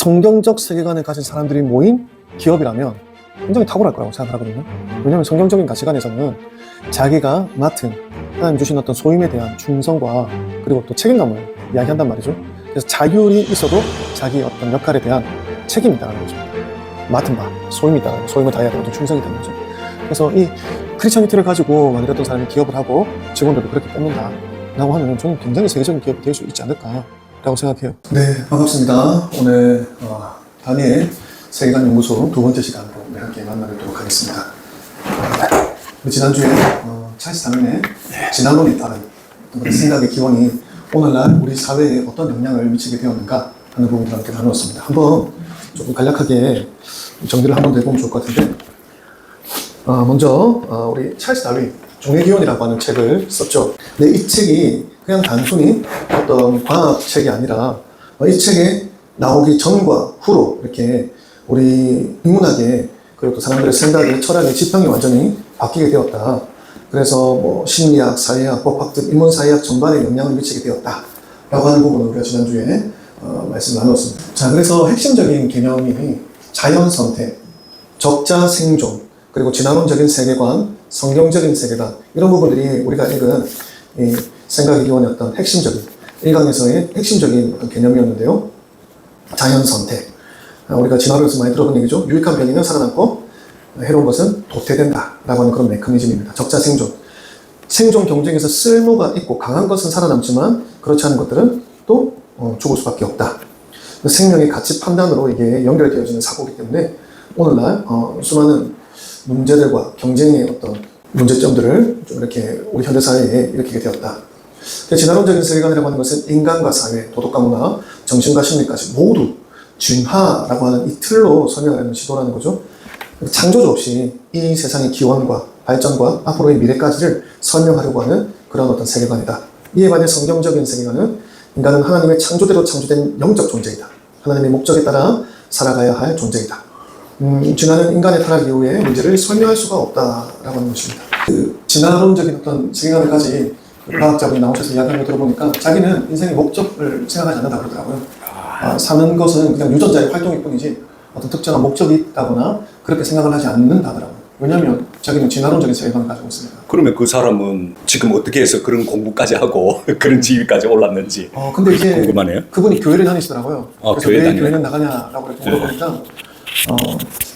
성경적 세계관을 가진 사람들이 모인 기업이라면 굉장히 탁월할 거라고 생각하거든요. 왜냐하면 성경적인 가치관에서는 자기가 맡은 하나님 주신 어떤 소임에 대한 충성과 그리고 또 책임감을 이야기한단 말이죠. 그래서 자율이 있어도 자기의 어떤 역할에 대한 책임이 있다는 거죠. 맡은 바, 소임이 있다는 거, 소임을 다해야 되고 충성이 되는 거죠. 그래서 이 크리스천리티를 가지고 만약 어떤 사람이 기업을 하고 직원들도 그렇게 뽑는다 라고 하면 저는 굉장히 세계적인 기업이 될 수 있지 않을까 라고 생각해요. 네, 반갑습니다. 오늘 다니엘 세계관 연구소 두 번째 시간으로 함께 만나뵙도록 하겠습니다. 지난주에 찰스 다윈의 진화론에 따른 어떤 생각의 기원이 오늘날 우리 사회에 어떤 영향을 미치게 되었는가 하는 부분을 함께 나누었습니다. 한번 조금 간략하게 정리를 한번 해보면 좋을 것 같은데, 먼저 우리 찰스 다윈 종의기원이라고 하는 책을 썼죠. 근데 이 책이 그냥 단순히 어떤 과학책이 아니라 이 책에 나오기 전과 후로 이렇게 우리 인문학의 그리고 또 사람들의 생각의 철학의 지평이 완전히 바뀌게 되었다. 그래서 뭐 심리학, 사회학, 법학 등 인문사회학 전반에 영향을 미치게 되었다 라고 하는 부분을 우리가 지난주에 말씀을 나눴습니다. 자, 그래서 핵심적인 개념이 자연선택, 적자생존, 그리고 진화론적인 세계관, 성경적인 세계관, 이런 부분들이 우리가 읽은 이 생각의 기원의 어떤 핵심적인, 1강에서의 핵심적인 어떤 개념이었는데요. 자연선택, 우리가 진화론에서 많이 들어본 얘기죠. 유익한 변이는 살아남고 해로운 것은 도태된다 라고 하는 그런 메커니즘입니다. 적자생존, 생존 경쟁에서 쓸모가 있고 강한 것은 살아남지만 그렇지 않은 것들은 또 죽을 수밖에 없다. 생명의 가치 판단으로 이게 연결되어지는 사고이기 때문에 오늘날 수많은 문제들과 경쟁의 어떤 문제점들을 좀 이렇게 우리 현대사회에 일으키게 되었다. 진화론적인 세계관이라고 하는 것은 인간과 사회, 도덕과 문화, 정신과 심리까지 모두 진화라고 하는 이 틀로 설명하는 시도라는 거죠. 창조주 없이 이 세상의 기원과 발전과 앞으로의 미래까지를 설명하려고 하는 그런 어떤 세계관이다. 이에 반해 성경적인 세계관은 인간은 하나님의 창조대로 창조된 영적 존재이다. 하나님의 목적에 따라 살아가야 할 존재이다. 진화는 인간의 타락 이후에 문제를 설명할 수가 없다라고 하는 것입니다. 그 진화론적인 어떤 세계관을 가진 과학자분이 나오셔서 이야기하는 거 들어보니까 자기는 인생의 목적을 생각하지 않는다고 그러더라고요. 사는 것은 그냥 유전자의 활동일 뿐이지 어떤 특정한 목적이 있다거나 그렇게 생각을 하지 않는다더라고요. 왜냐하면 자기는 진화론적인 세계관을 가지고 있으니까. 그러면 그 사람은 지금 어떻게 해서 그런 공부까지 하고 그런 지위까지 올랐는지 근데 이제 궁금하네요. 그분이 교회를 다니시더라고요. 그래서 왜 교회는 나가냐라고 이렇게 물어보니까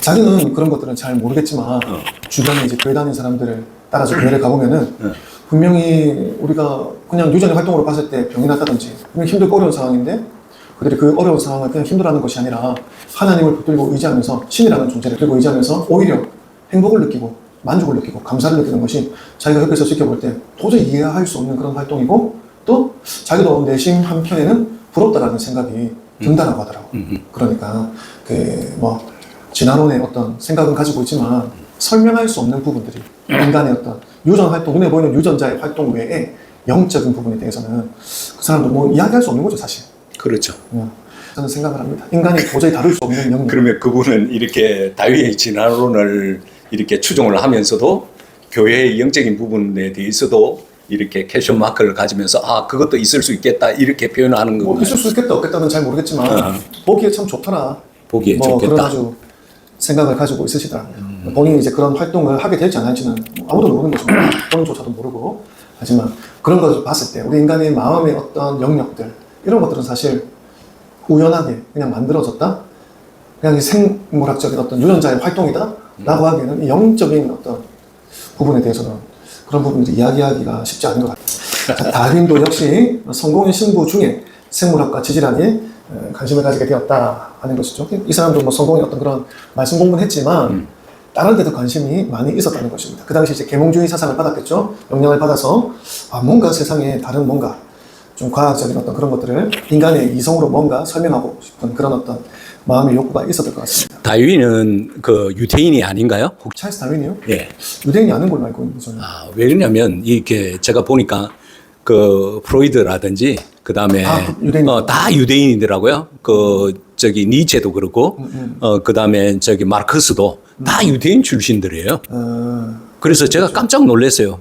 자기는 그런 것들은 잘 모르겠지만 주변에 이제 교회 다니는 사람들을 따라서 교회를 가보면은 분명히 우리가 그냥 유전의 활동으로 봤을 때 병이 났다든지 힘들고 어려운 상황인데 그들이 그 어려운 상황을 그냥 힘들어하는 것이 아니라 하나님을 붙들고 의지하면서 신이라는 존재를 들고 의지하면서 오히려 행복을 느끼고 만족을 느끼고 감사를 느끼는 것이 자기가 옆에서 지켜볼 때 도저히 이해할 수 없는 그런 활동이고 또 자기도 내심 한편에는 부럽다라는 생각이 든다라고 하더라고요. 그러니까 진화론의 어떤 생각은 가지고 있지만 설명할 수 없는 부분들이 인간의 어떤 유전 활동, 눈에 보이는 유전자의 활동 외에 영적인 부분에 대해서는 그 사람도 뭐 이야기할 수 없는 거죠, 사실. 그렇죠. 저는 생각을 합니다. 인간이 도저히 다룰 수 없는 영역. 그러면 그분은 이렇게 다윈의 진화론을 이렇게 추종을 하면서도 교회의 영적인 부분에 대해서도 이렇게 캐션 마크를 가지면서 그것도 있을 수 있겠다 이렇게 표현하는 건가요? 뭐 있을 수 있겠다 없겠다는 잘 모르겠지만 보기에 참 좋더라. 보기에 좋겠다. 그런 아주 생각을 가지고 있으시더라고요. 본인이 이제 그런 활동을 하게 될지 안 할지는 아무도 모르는 거죠. 본인조차도 모르고. 하지만 그런 것을 봤을 때 우리 인간의 마음의 어떤 영역들 이런 것들은 사실 우연하게 그냥 만들어졌다? 그냥 이 생물학적인 어떤 유전자의 활동이다? 라고 하기에는 이 영적인 어떤 부분에 대해서는 그런 부분들이 이야기하기가 쉽지 않은 것 같아요. 다윈도 역시 성공의 신부 중에 생물학과 지질학에 관심을 가지게 되었다 하는 것이죠. 이 사람도 뭐 성공의 어떤 그런 말씀 공부는 했지만 다른 데도 관심이 많이 있었다는 것입니다. 그 당시 이제 계몽주의 사상을 받았겠죠. 영향을 받아서 뭔가 세상에 다른 뭔가 좀 과학적인 어떤 그런 것들을 인간의 이성으로 뭔가 설명하고 싶은 그런 어떤 마음의 욕구가 있었을 것 같습니다. 다윈은 그 유대인이 아닌가요? 찰스 다윈이요? 예. 유대인이 아닌 걸로 알고 있는데 저는. 왜 그러냐면 이렇게 제가 보니까 그 프로이드라든지 그다음에 유대인. 다 유대인이더라고요. 니체도 그렇고 그다음에 마르크스도 다 유대인 출신들이에요. 그래서 제가 깜짝 놀랐어요.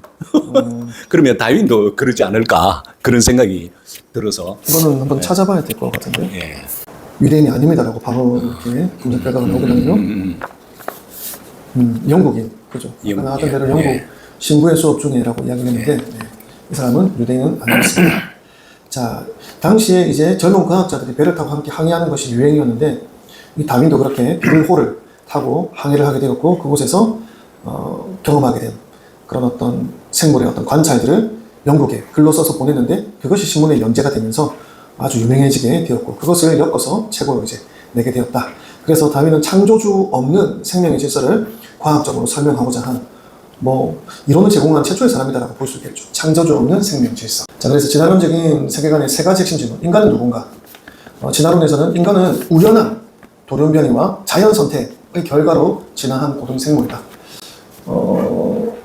그러면 다윈도 그러지 않을까 그런 생각이 들어서 이거는 한번 찾아봐야 될 것 같은데. 예. 유대인이 아닙니다라고 바로 이렇게 분석 결과가 나오거든요. 영국인, 그죠? 아까 나왔던 대로 영국 예. 신부의 수업 중이라고 이야기를 했는데, 네. 이 사람은 유대인은 아니었습니다. 자, 당시에 이제 젊은 과학자들이 배를 타고 함께 항해하는 것이 유행이었는데, 이 다윈도 그렇게 비를호를 타고 항해를 하게 되었고, 그곳에서 경험하게 된 그런 어떤 생물의 어떤 관찰들을 영국에 글로 써서 보냈는데, 그것이 신문에 연재가 되면서 아주 유명해지게 되었고, 그것을 엮어서 책으로 이제 내게 되었다. 그래서 다윈은 창조주 없는 생명의 질서를 과학적으로 설명하고자 한 이론을 제공한 최초의 사람이다라고 볼 수 있겠죠. 창조주 없는 생명 질서. 자, 그래서 진화론적인 세계관의 세 가지 핵심 질문. 인간은 누군가? 진화론에서는 인간은 우연한 돌연변이와 자연 선택의 결과로 진화한 고등 생물이다.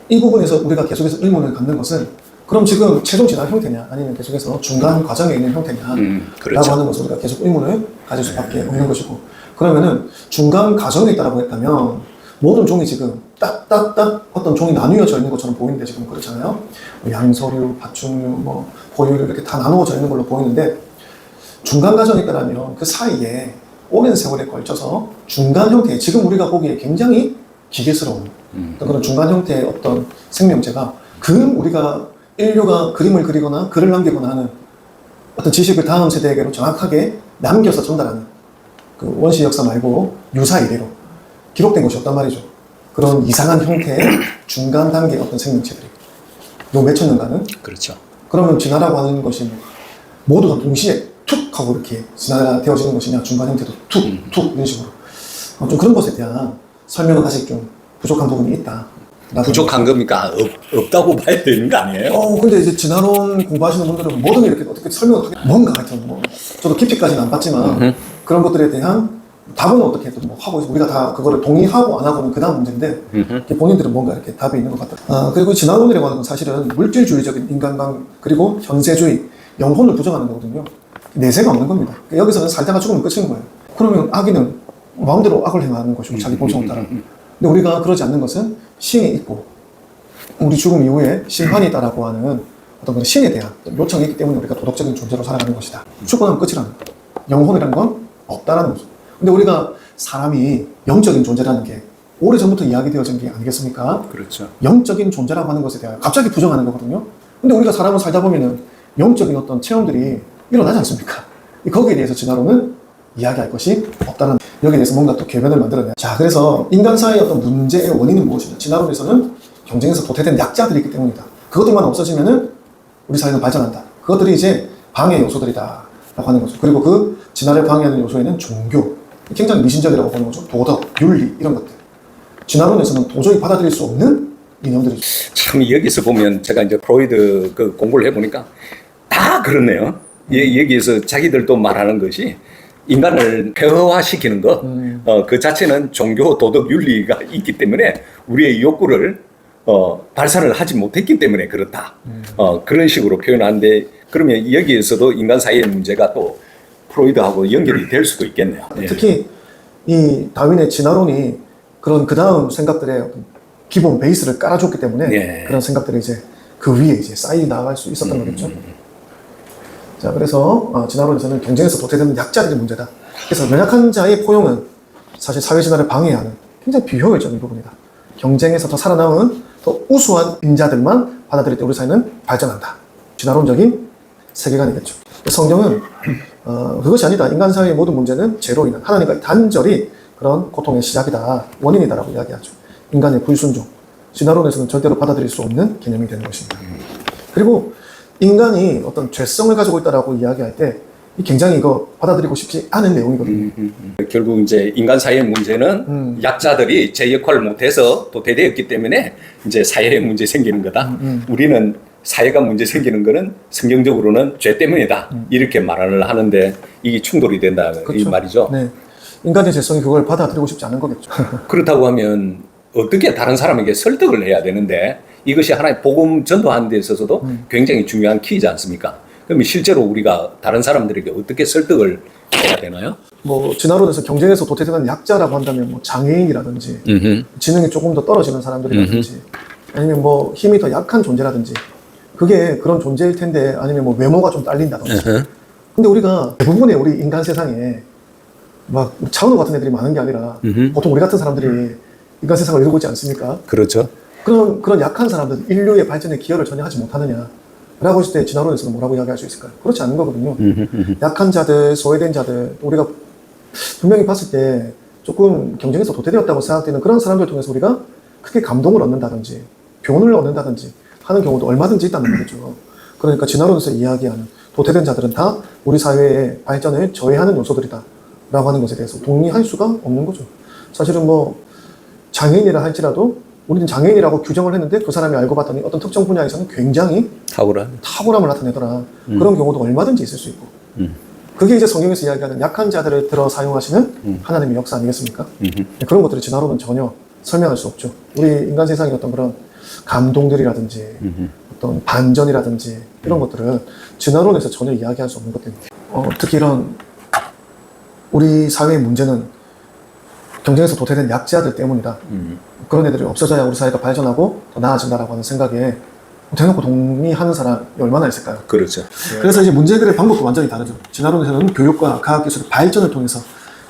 이 부분에서 우리가 계속해서 의문을 갖는 것은, 그럼 지금 최종 진화 형태냐, 아니면 계속해서 중간 과정에 있는 형태냐, 그렇죠. 라고 하는 것을 우리가 계속 의문을 가질 수밖에 없는 것이고, 그러면은 중간 과정에 있다라고 했다면 모든 종이 지금 딱딱딱 어떤 종이 나뉘어져 있는 것처럼 보이는데, 지금 그렇잖아요. 양서류, 파충류, 포유류 이렇게 다 나누어져 있는 걸로 보이는데, 중간 과정에 있다라면 그 사이에 오랜 세월에 걸쳐서 중간 형태의, 지금 우리가 보기에 굉장히 기계스러운 어떤 그런 중간 형태의 어떤 생명체가, 우리가 인류가 그림을 그리거나 글을 남기거나 하는 어떤 지식을 다음 세대에게로 정확하게 남겨서 전달하는 그 원시 역사 말고 유사 이래로 기록된 것이 없단 말이죠. 그런 이상한 형태의 중간 단계의 어떤 생명체들이 요 몇천 년간은. 그렇죠. 그러면 진화라고 하는 것이 모두가 동시에 툭 하고 이렇게 진화가 되어지는 것이냐, 중간 형태도 툭 이런 식으로 좀 그런 것에 대한 설명은 아직 좀 부족한 부분이 있다. 부족한 겁니까? 없다고 봐야 되는 거 아니에요? 근데 이제 진화론 공부하시는 분들은 뭐든 이렇게 어떻게 설명을 하게, 뭔가 하여튼 저도 깊이까지는 안 봤지만 그런 것들에 대한 답은 어떻게 또 하고, 우리가 다 그거를 동의하고 안 하고는 그 다음 문제인데, 본인들은 뭔가 이렇게 답이 있는 것 같다. 그리고 진화론이라고 하는 건 사실은 물질주의적인 인간관, 그리고 현세주의, 영혼을 부정하는 거거든요. 내세가 없는 겁니다. 여기서는 살다가 죽으면 끝인 거예요. 그러면 악인은 마음대로 악을 행하는 것이고, 자기 본성을 따라. 근데 우리가 그러지 않는 것은 신이 있고, 우리 죽음 이후에 심판이 있다라고 하는 어떤 그런 신에 대한 요청이 있기 때문에 우리가 도덕적인 존재로 살아가는 것이다. 죽고 나면 끝이라는 거. 영혼이라는 건 없다라는 거죠. 근데 우리가 사람이 영적인 존재라는 게 오래전부터 이야기되어진 게 아니겠습니까? 그렇죠. 영적인 존재라고 하는 것에 대해 갑자기 부정하는 거거든요. 근데 우리가 사람을 살다 보면은 영적인 어떤 체험들이 일어나지 않습니까? 거기에 대해서 진화론은 이야기할 것이 없다는, 여기에 대해서 뭔가 또 궤변을 만들어내. 자, 그래서 인간 사회의 어떤 문제의 원인은 무엇이냐? 진화론에서는 경쟁에서 도태된 약자들이 있기 때문이다. 그것들만 없어지면은 우리 사회는 발전한다. 그것들이 이제 방해 요소들이다 라고 하는 거죠. 그리고 그 진화를 방해하는 요소에는 종교, 굉장히 미신적이라고 보는 거죠. 도덕, 윤리 이런 것들. 진화론에서는 도저히 받아들일 수 없는 이념들이죠. 참 여기서 보면 제가 이제 프로이드 그 공부를 해보니까 다 그렇네요. 여기에서 자기들도 말하는 것이 인간을 폐허화시키는 것, 그 자체는 종교, 도덕, 윤리가 있기 때문에 우리의 욕구를 발산을 하지 못했기 때문에 그렇다. 그런 식으로 표현하는데, 그러면 여기에서도 인간 사이의 문제가 또 프로이드하고 연결이 될 수도 있겠네요. 특히 이 다윈의 진화론이 그런 그 다음 생각들의 어떤 기본 베이스를 깔아줬기 때문에 예. 그런 생각들이 이제 그 위에 이제 쌓이 나갈 수 있었던 거겠죠. 자, 그래서 진화론에서는 경쟁에서 도태되는 약자들의 문제다. 그래서 연약한 자의 포용은 사실 사회 진화를 방해하는 굉장히 비효율적인 부분이다. 경쟁에서 더 살아남은 더 우수한 인자들만 받아들일 때 우리 사회는 발전한다. 진화론적인 세계관이겠죠. 성경은 그것이 아니다. 인간 사회의 모든 문제는 죄로 인한 하나님과의 단절이 그런 고통의 시작이다, 원인이다라고 이야기하죠. 인간의 불순종, 진화론에서는 절대로 받아들일 수 없는 개념이 되는 것입니다. 그리고 인간이 어떤 죄성을 가지고 있다라고 이야기할 때 굉장히 이거 받아들이고 싶지 않은 내용이거든요. 결국 이제 인간 사회의 문제는 약자들이 제 역할을 못해서 도태되었기 때문에 이제 사회에 문제 생기는 거다. 우리는 사회가 문제 생기는 거는 성경적으로는 죄 때문이다. 이렇게 말을 하는데 이게 충돌이 된다. 그렇죠. 이 말이죠. 네. 인간의 죄성이 그걸 받아들이고 싶지 않은 거겠죠. 그렇다고 하면 어떻게 다른 사람에게 설득을 해야 되는데, 이것이 하나의 복음 전도하는 데 있어서도 굉장히 중요한 키이지 않습니까? 그럼 실제로 우리가 다른 사람들에게 어떻게 설득을 해야 되나요? 진화론에서 경쟁에서 도태되는 약자라고 한다면 장애인이라든지 지능이 조금 더 떨어지는 사람들이라든지 아니면 힘이 더 약한 존재라든지, 그게 그런 존재일 텐데, 아니면 외모가 좀 딸린다든지. 근데 우리가 대부분의 우리 인간 세상에 막 차은우 같은 애들이 많은 게 아니라 보통 우리 같은 사람들이 인간 세상을 이루고 있지 않습니까? 그렇죠. 그런 약한 사람들, 인류의 발전에 기여를 전혀 하지 못하느냐 라고 했을 때 진화론에서는 뭐라고 이야기할 수 있을까요? 그렇지 않은 거거든요. 약한 자들, 소외된 자들, 우리가 분명히 봤을 때 조금 경쟁에서 도태되었다고 생각되는 그런 사람들 통해서 우리가 크게 감동을 얻는다든지 교훈을 얻는다든지 하는 경우도 얼마든지 있다는 거죠. 그러니까 진화론에서 이야기하는 도태된 자들은 다 우리 사회의 발전을 저해하는 요소들이다 라고 하는 것에 대해서 동의할 수가 없는 거죠. 사실은 뭐 장애인이라 할지라도 우리는 장애인이라고 규정을 했는데 그 사람이 알고 봤더니 어떤 특정 분야에서는 굉장히 탁월함을 나타내더라. 그런 경우도 얼마든지 있을 수 있고. 그게 이제 성경에서 이야기하는 약한 자들을 들어 사용하시는 하나님의 역사 아니겠습니까? 그런 것들을 진화론은 전혀 설명할 수 없죠. 우리 인간 세상의 어떤 그런 감동들이라든지 어떤 반전이라든지 이런 것들은 진화론에서 전혀 이야기할 수 없는 것들입니다. 특히 이런 우리 사회의 문제는 경쟁에서 도태된 약자들 때문이다. 그런 애들이 없어져야 우리 사회가 발전하고 더 나아진다라고 하는 생각에 대놓고 동의하는 사람이 얼마나 있을까요? 그렇죠. 그래서 이제 문제 해결의 방법도 완전히 다르죠. 진화론에서는 교육과 과학기술의 발전을 통해서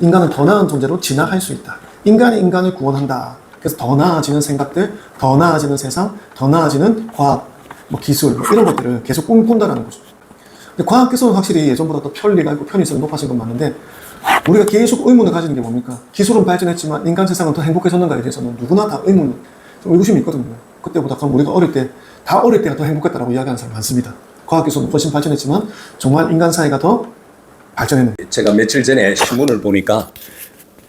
인간은 더 나은 존재로 진화할 수 있다. 인간이 인간을 구원한다. 그래서 더 나아지는 생각들, 더 나아지는 세상, 더 나아지는 과학, 뭐 기술, 뭐 이런 것들을 계속 꿈꾼다라는 거죠. 근데 과학기술은 확실히 예전보다 더 편리가 있고 편의성이 높아진 건 맞는데 우리가 계속 의문을 가지는 게 뭡니까? 기술은 발전했지만 인간 세상은 더 행복해졌는가에 대해서는 누구나 다 의구심이 있거든요. 그때보다 그럼 우리가 어릴 때가 더 행복했다라고 이야기하는 사람 많습니다. 과학기술은 훨씬 발전했지만 정말 인간 사회가 더 발전했는데. 제가 며칠 전에 신문을 보니까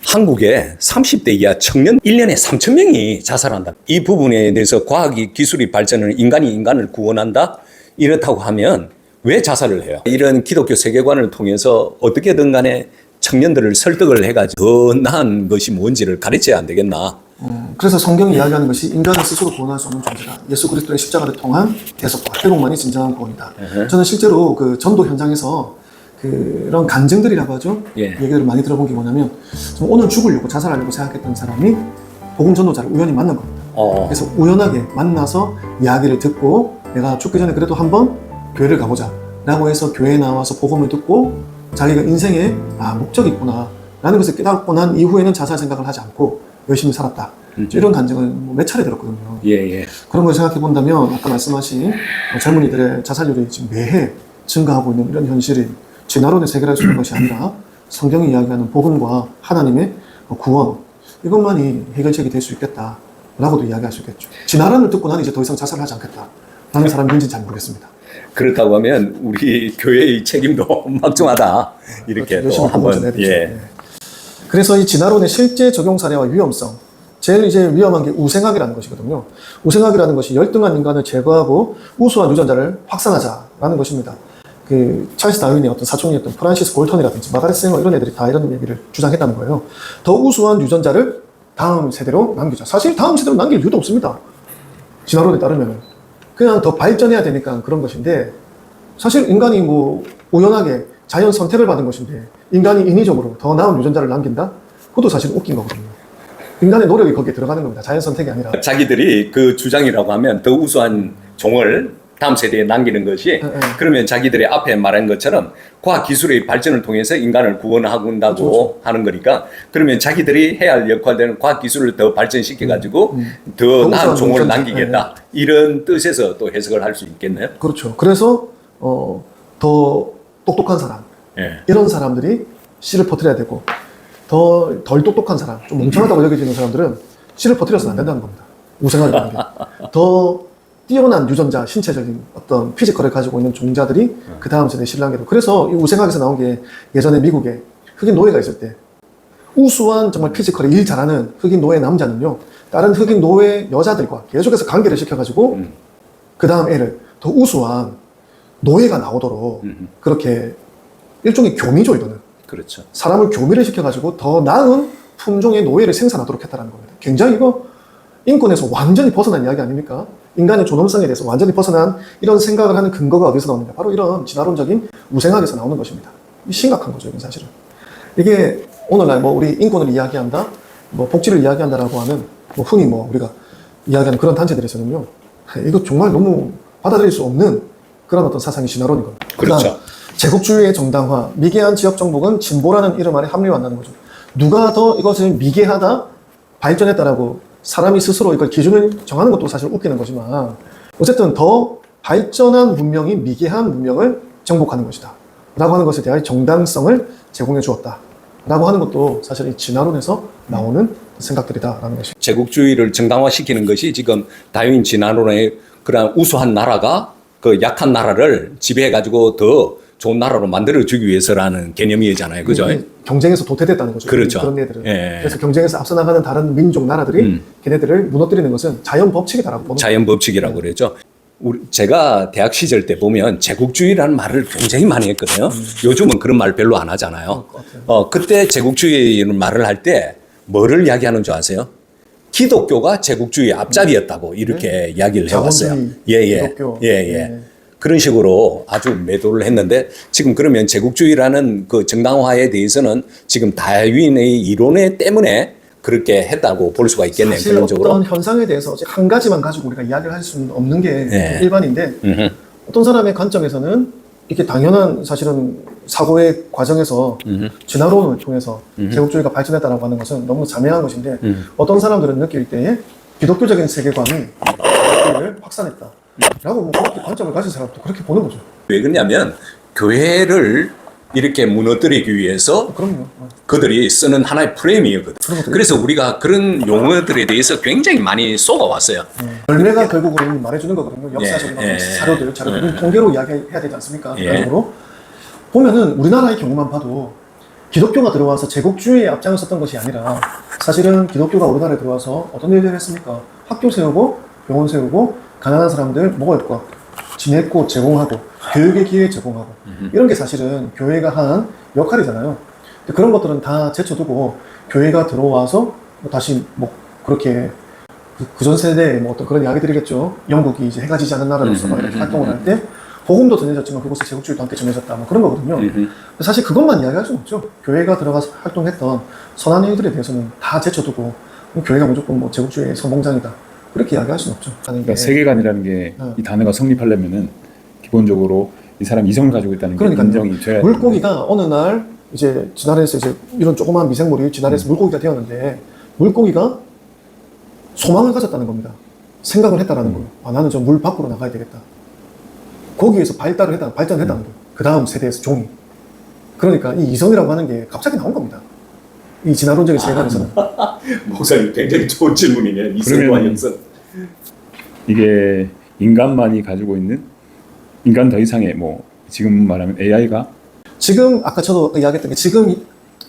한국에 30대 이하 청년 1년에 3,000명이 자살한다. 이 부분에 대해서 과학이 기술이 발전을 인간이 인간을 구원한다? 이렇다고 하면 왜 자살을 해요? 이런 기독교 세계관을 통해서 어떻게든 간에 청년들을 설득을 해가지고 더 나은 것이 뭔지를 가르쳐야 안 되겠나. 그래서 성경이 이야기하는 것이 인간을 스스로 구원할 수 없는 존재다. 예수 그리스도의 십자가를 통한 대속과 회복만이 진정한 구원이다. 저는 실제로 그 전도 현장에서 그런 간증들이라고 하죠. 얘기를 많이 들어본 게 뭐냐면 오늘 죽으려고 자살하려고 생각했던 사람이 복음 전도자를 우연히 만난 겁니다. 그래서 우연하게 만나서 이야기를 듣고 내가 죽기 전에 그래도 한번 교회를 가보자 라고 해서 교회에 나와서 복음을 듣고 자기가 인생에 목적이 있구나 라는 것을 깨닫고 난 이후에는 자살 생각을 하지 않고 열심히 살았다. 이런 간증을 몇 차례 들었거든요. 그런 걸 생각해 본다면 아까 말씀하신 젊은이들의 자살률이 지금 매해 증가하고 있는 이런 현실이 진화론에서 해결할 수 있는 것이 아니라 성경이 이야기하는 복음과 하나님의 구원 이것만이 해결책이 될 수 있겠다라고도 이야기할 수 있겠죠. 진화론을 듣고 나는 이제 더 이상 자살을 하지 않겠다라는 사람이 있는지는 잘 모르겠습니다. 그렇다고 하면 우리 교회의 책임도 막중하다. 이렇게 그렇죠. 또 한번. 그래서 이 진화론의 실제 적용 사례와 위험성, 제일 이제 위험한 게 우생학이라는 것이거든요. 우생학이라는 것이 열등한 인간을 제거하고 우수한 유전자를 확산하자라는 것입니다. 그 찰스 다윈의 어떤 사촌이었던 프란시스 골턴이라든지 마가렛 쌩어 이런 애들이 다 이런 얘기를 주장했다는 거예요. 더 우수한 유전자를 다음 세대로 남기자. 사실 다음 세대로 남길 이유도 없습니다. 진화론에 따르면 그냥 더 발전해야 되니까 그런 것인데 사실 인간이 뭐 우연하게 자연 선택을 받은 것인데 인간이 인위적으로 더 나은 유전자를 남긴다? 그것도 사실 웃긴 거거든요. 인간의 노력이 거기에 들어가는 겁니다. 자연 선택이 아니라. 자기들이 그 주장이라고 하면 더 우수한 종을 다음 세대에 남기는 것이 그러면 자기들이 앞에 말한 것처럼 과학기술의 발전을 통해서 인간을 구원한다고 하는 거니까 그러면 자기들이 해야 할 역할들은 과학기술을 더 발전시켜가지고 더 나은 종을 남기겠다. 이런 뜻에서 또 해석을 할 수 있겠네요. 그렇죠. 그래서 더 똑똑한 사람 이런 사람들이 씨를 퍼뜨려야 되고 덜 똑똑한 사람, 좀 멍청하다고 여겨지는 사람들은 씨를 퍼뜨려서는 안 된다는 겁니다. 우생학이라는 게. 더 뛰어난 유전자, 신체적인 어떤 피지컬을 가지고 있는 종자들이 그 다음 세대에 씨를 남겨도. 그래서 이 우생학에서 나온 게 예전에 미국에 흑인 노예가 있을 때 우수한 정말 피지컬에 일 잘하는 흑인 노예 남자는요, 다른 흑인 노예 여자들과 계속해서 관계를 시켜가지고 그 다음 애를 더 우수한 노예가 나오도록 그렇게 일종의 교미죠, 이거는. 그렇죠. 사람을 교미를 시켜가지고 더 나은 품종의 노예를 생산하도록 했다는 겁니다. 굉장히 이거 인권에서 완전히 벗어난 이야기 아닙니까? 인간의 존엄성에 대해서 완전히 벗어난 이런 생각을 하는 근거가 어디서 나오느냐? 바로 이런 진화론적인 우생학에서 나오는 것입니다. 심각한 거죠, 이건 사실은. 이게 오늘날 뭐 우리 인권을 이야기한다, 뭐 복지를 이야기한다라고 하는 뭐 흔히 뭐 우리가 이야기하는 그런 단체들에서는요, 이거 정말 너무 받아들일 수 없는 그런 어떤 사상이 진화론인 겁니다. 그렇죠. 제국주의의 정당화, 미개한 지역 정복은 진보라는 이름 아래 합리화한다는 거죠. 누가 더 이것을 미개하다, 발전했다라고 사람이 스스로 이걸 기준을 정하는 것도 사실 웃기는 거지만 어쨌든 더 발전한 문명이 미개한 문명을 정복하는 것이다 라고 하는 것에 대한 정당성을 제공해 주었다 라고 하는 것도 사실 이 진화론에서 나오는 생각들이다 라는 것이죠. 제국주의를 정당화시키는 것이 지금 다윈 진화론의 그런 우수한 나라가 그 약한 나라를 지배해가지고 더 좋은 나라로 만들어주기 위해서라는 개념이잖아요. 그죠? 경쟁에서 도태됐다는 거죠. 그렇죠. 그런 애들은. 예. 그래서 경쟁에서 앞서 나가는 다른 민족 나라들이 걔네들을 무너뜨리는 것은 자연 법칙이다라고 보는 자연 법칙이라고 그러죠. 제가 대학 시절 때 보면 제국주의라는 말을 굉장히 많이 했거든요. 요즘은 그런 말 별로 안 하잖아요. 그때 제국주의라는 말을 할 때 뭐를 이야기하는 줄 아세요? 기독교가 제국주의 앞자리였다고 이렇게 이야기를 해왔어요. 자본주의, 예. 기독교. 예. 그런 식으로 아주 매도를 했는데 지금 그러면 제국주의라는 그 정당화에 대해서는 지금 다윈의 이론에 때문에 그렇게 했다고 볼 수가 있겠네요. 사실 근본적으로. 어떤 현상에 대해서 한 가지만 가지고 우리가 이야기를 할 수는 없는 게 예. 일반인데 어떤 사람의 관점에서는 이게 당연한 사실은 사고의 과정에서 진화론을 통해서 제국주의가 발전했다라고 하는 것은 너무 자명한 것인데 어떤 사람들은 느낄 때에 기독교적인 세계관이 제국주의를 확산했다 라고 뭐 그렇게 관점을 가진 사람도 그렇게 보는 거죠. 왜 그러냐면 교회를 이렇게 무너뜨리기 위해서 그럼요. 그들이 쓰는 하나의 프레임이거든. 그래서 우리가 그런 용어들에 대해서 굉장히 많이 쏘아왔어요. 열매가 결국은 말해주는 거거든요. 역사적인 예. 자료들 통계로 이야기해야 되지 않습니까? 예. 결국으로 보면은 우리나라의 경우만 봐도 기독교가 들어와서 제국주의에 앞장을 섰던 것이 아니라 사실은 기독교가 우리나라에 들어와서 어떤 일을 했습니까? 학교 세우고 병원 세우고 가난한 사람들 먹을 것 지냈고 제공하고 교육의 기회 제공하고 이런 게 사실은 교회가 한 역할이잖아요. 근데 그런 것들은 다 제쳐두고 교회가 들어와서 뭐 다시 뭐 그렇게 그전 세대에 뭐 어떤 그런 이야기들이겠죠. 영국이 이제 해가 지지 않은 나라로서 막 이렇게 활동을 할 때 복음도 전해졌지만 그곳에 제국주의도 함께 전해졌다 뭐 그런 거거든요. 사실 그것만 이야기할 수는 없죠. 교회가 들어가서 활동했던 선한 일들에 대해서는 다 제쳐두고 교회가 무조건 뭐 제국주의의 선봉장이다 그렇게 이야기할 수는 없죠. 그러니까 세계관이라는 게 이 단어가 성립하려면은 기본적으로 이 사람이 이성을 가지고 있다는 게 인정이 돼야 물고기가 어느 날 이제 진화에서 이제 이런 조그마한 미생물이 진화해서 물고기가 되었는데 물고기가 소망을 가졌다는 겁니다. 생각을 했다라는 거예요. 아, 나는 저 물 밖으로 나가야 되겠다. 거기에서 발전했다는 거예요. 그 다음 세대에서 종이. 그러니까 이 이성이라고 하는 게 갑자기 나온 겁니다. 이 진화론적인 세계관에서는. 목사님 굉장히 좋은 질문이네요. 이성과 영성. 이게 인간만이 가지고 있는 인간 더 이상의 뭐 지금 말하면 AI가 지금 아까 저도 이야기했던 게 지금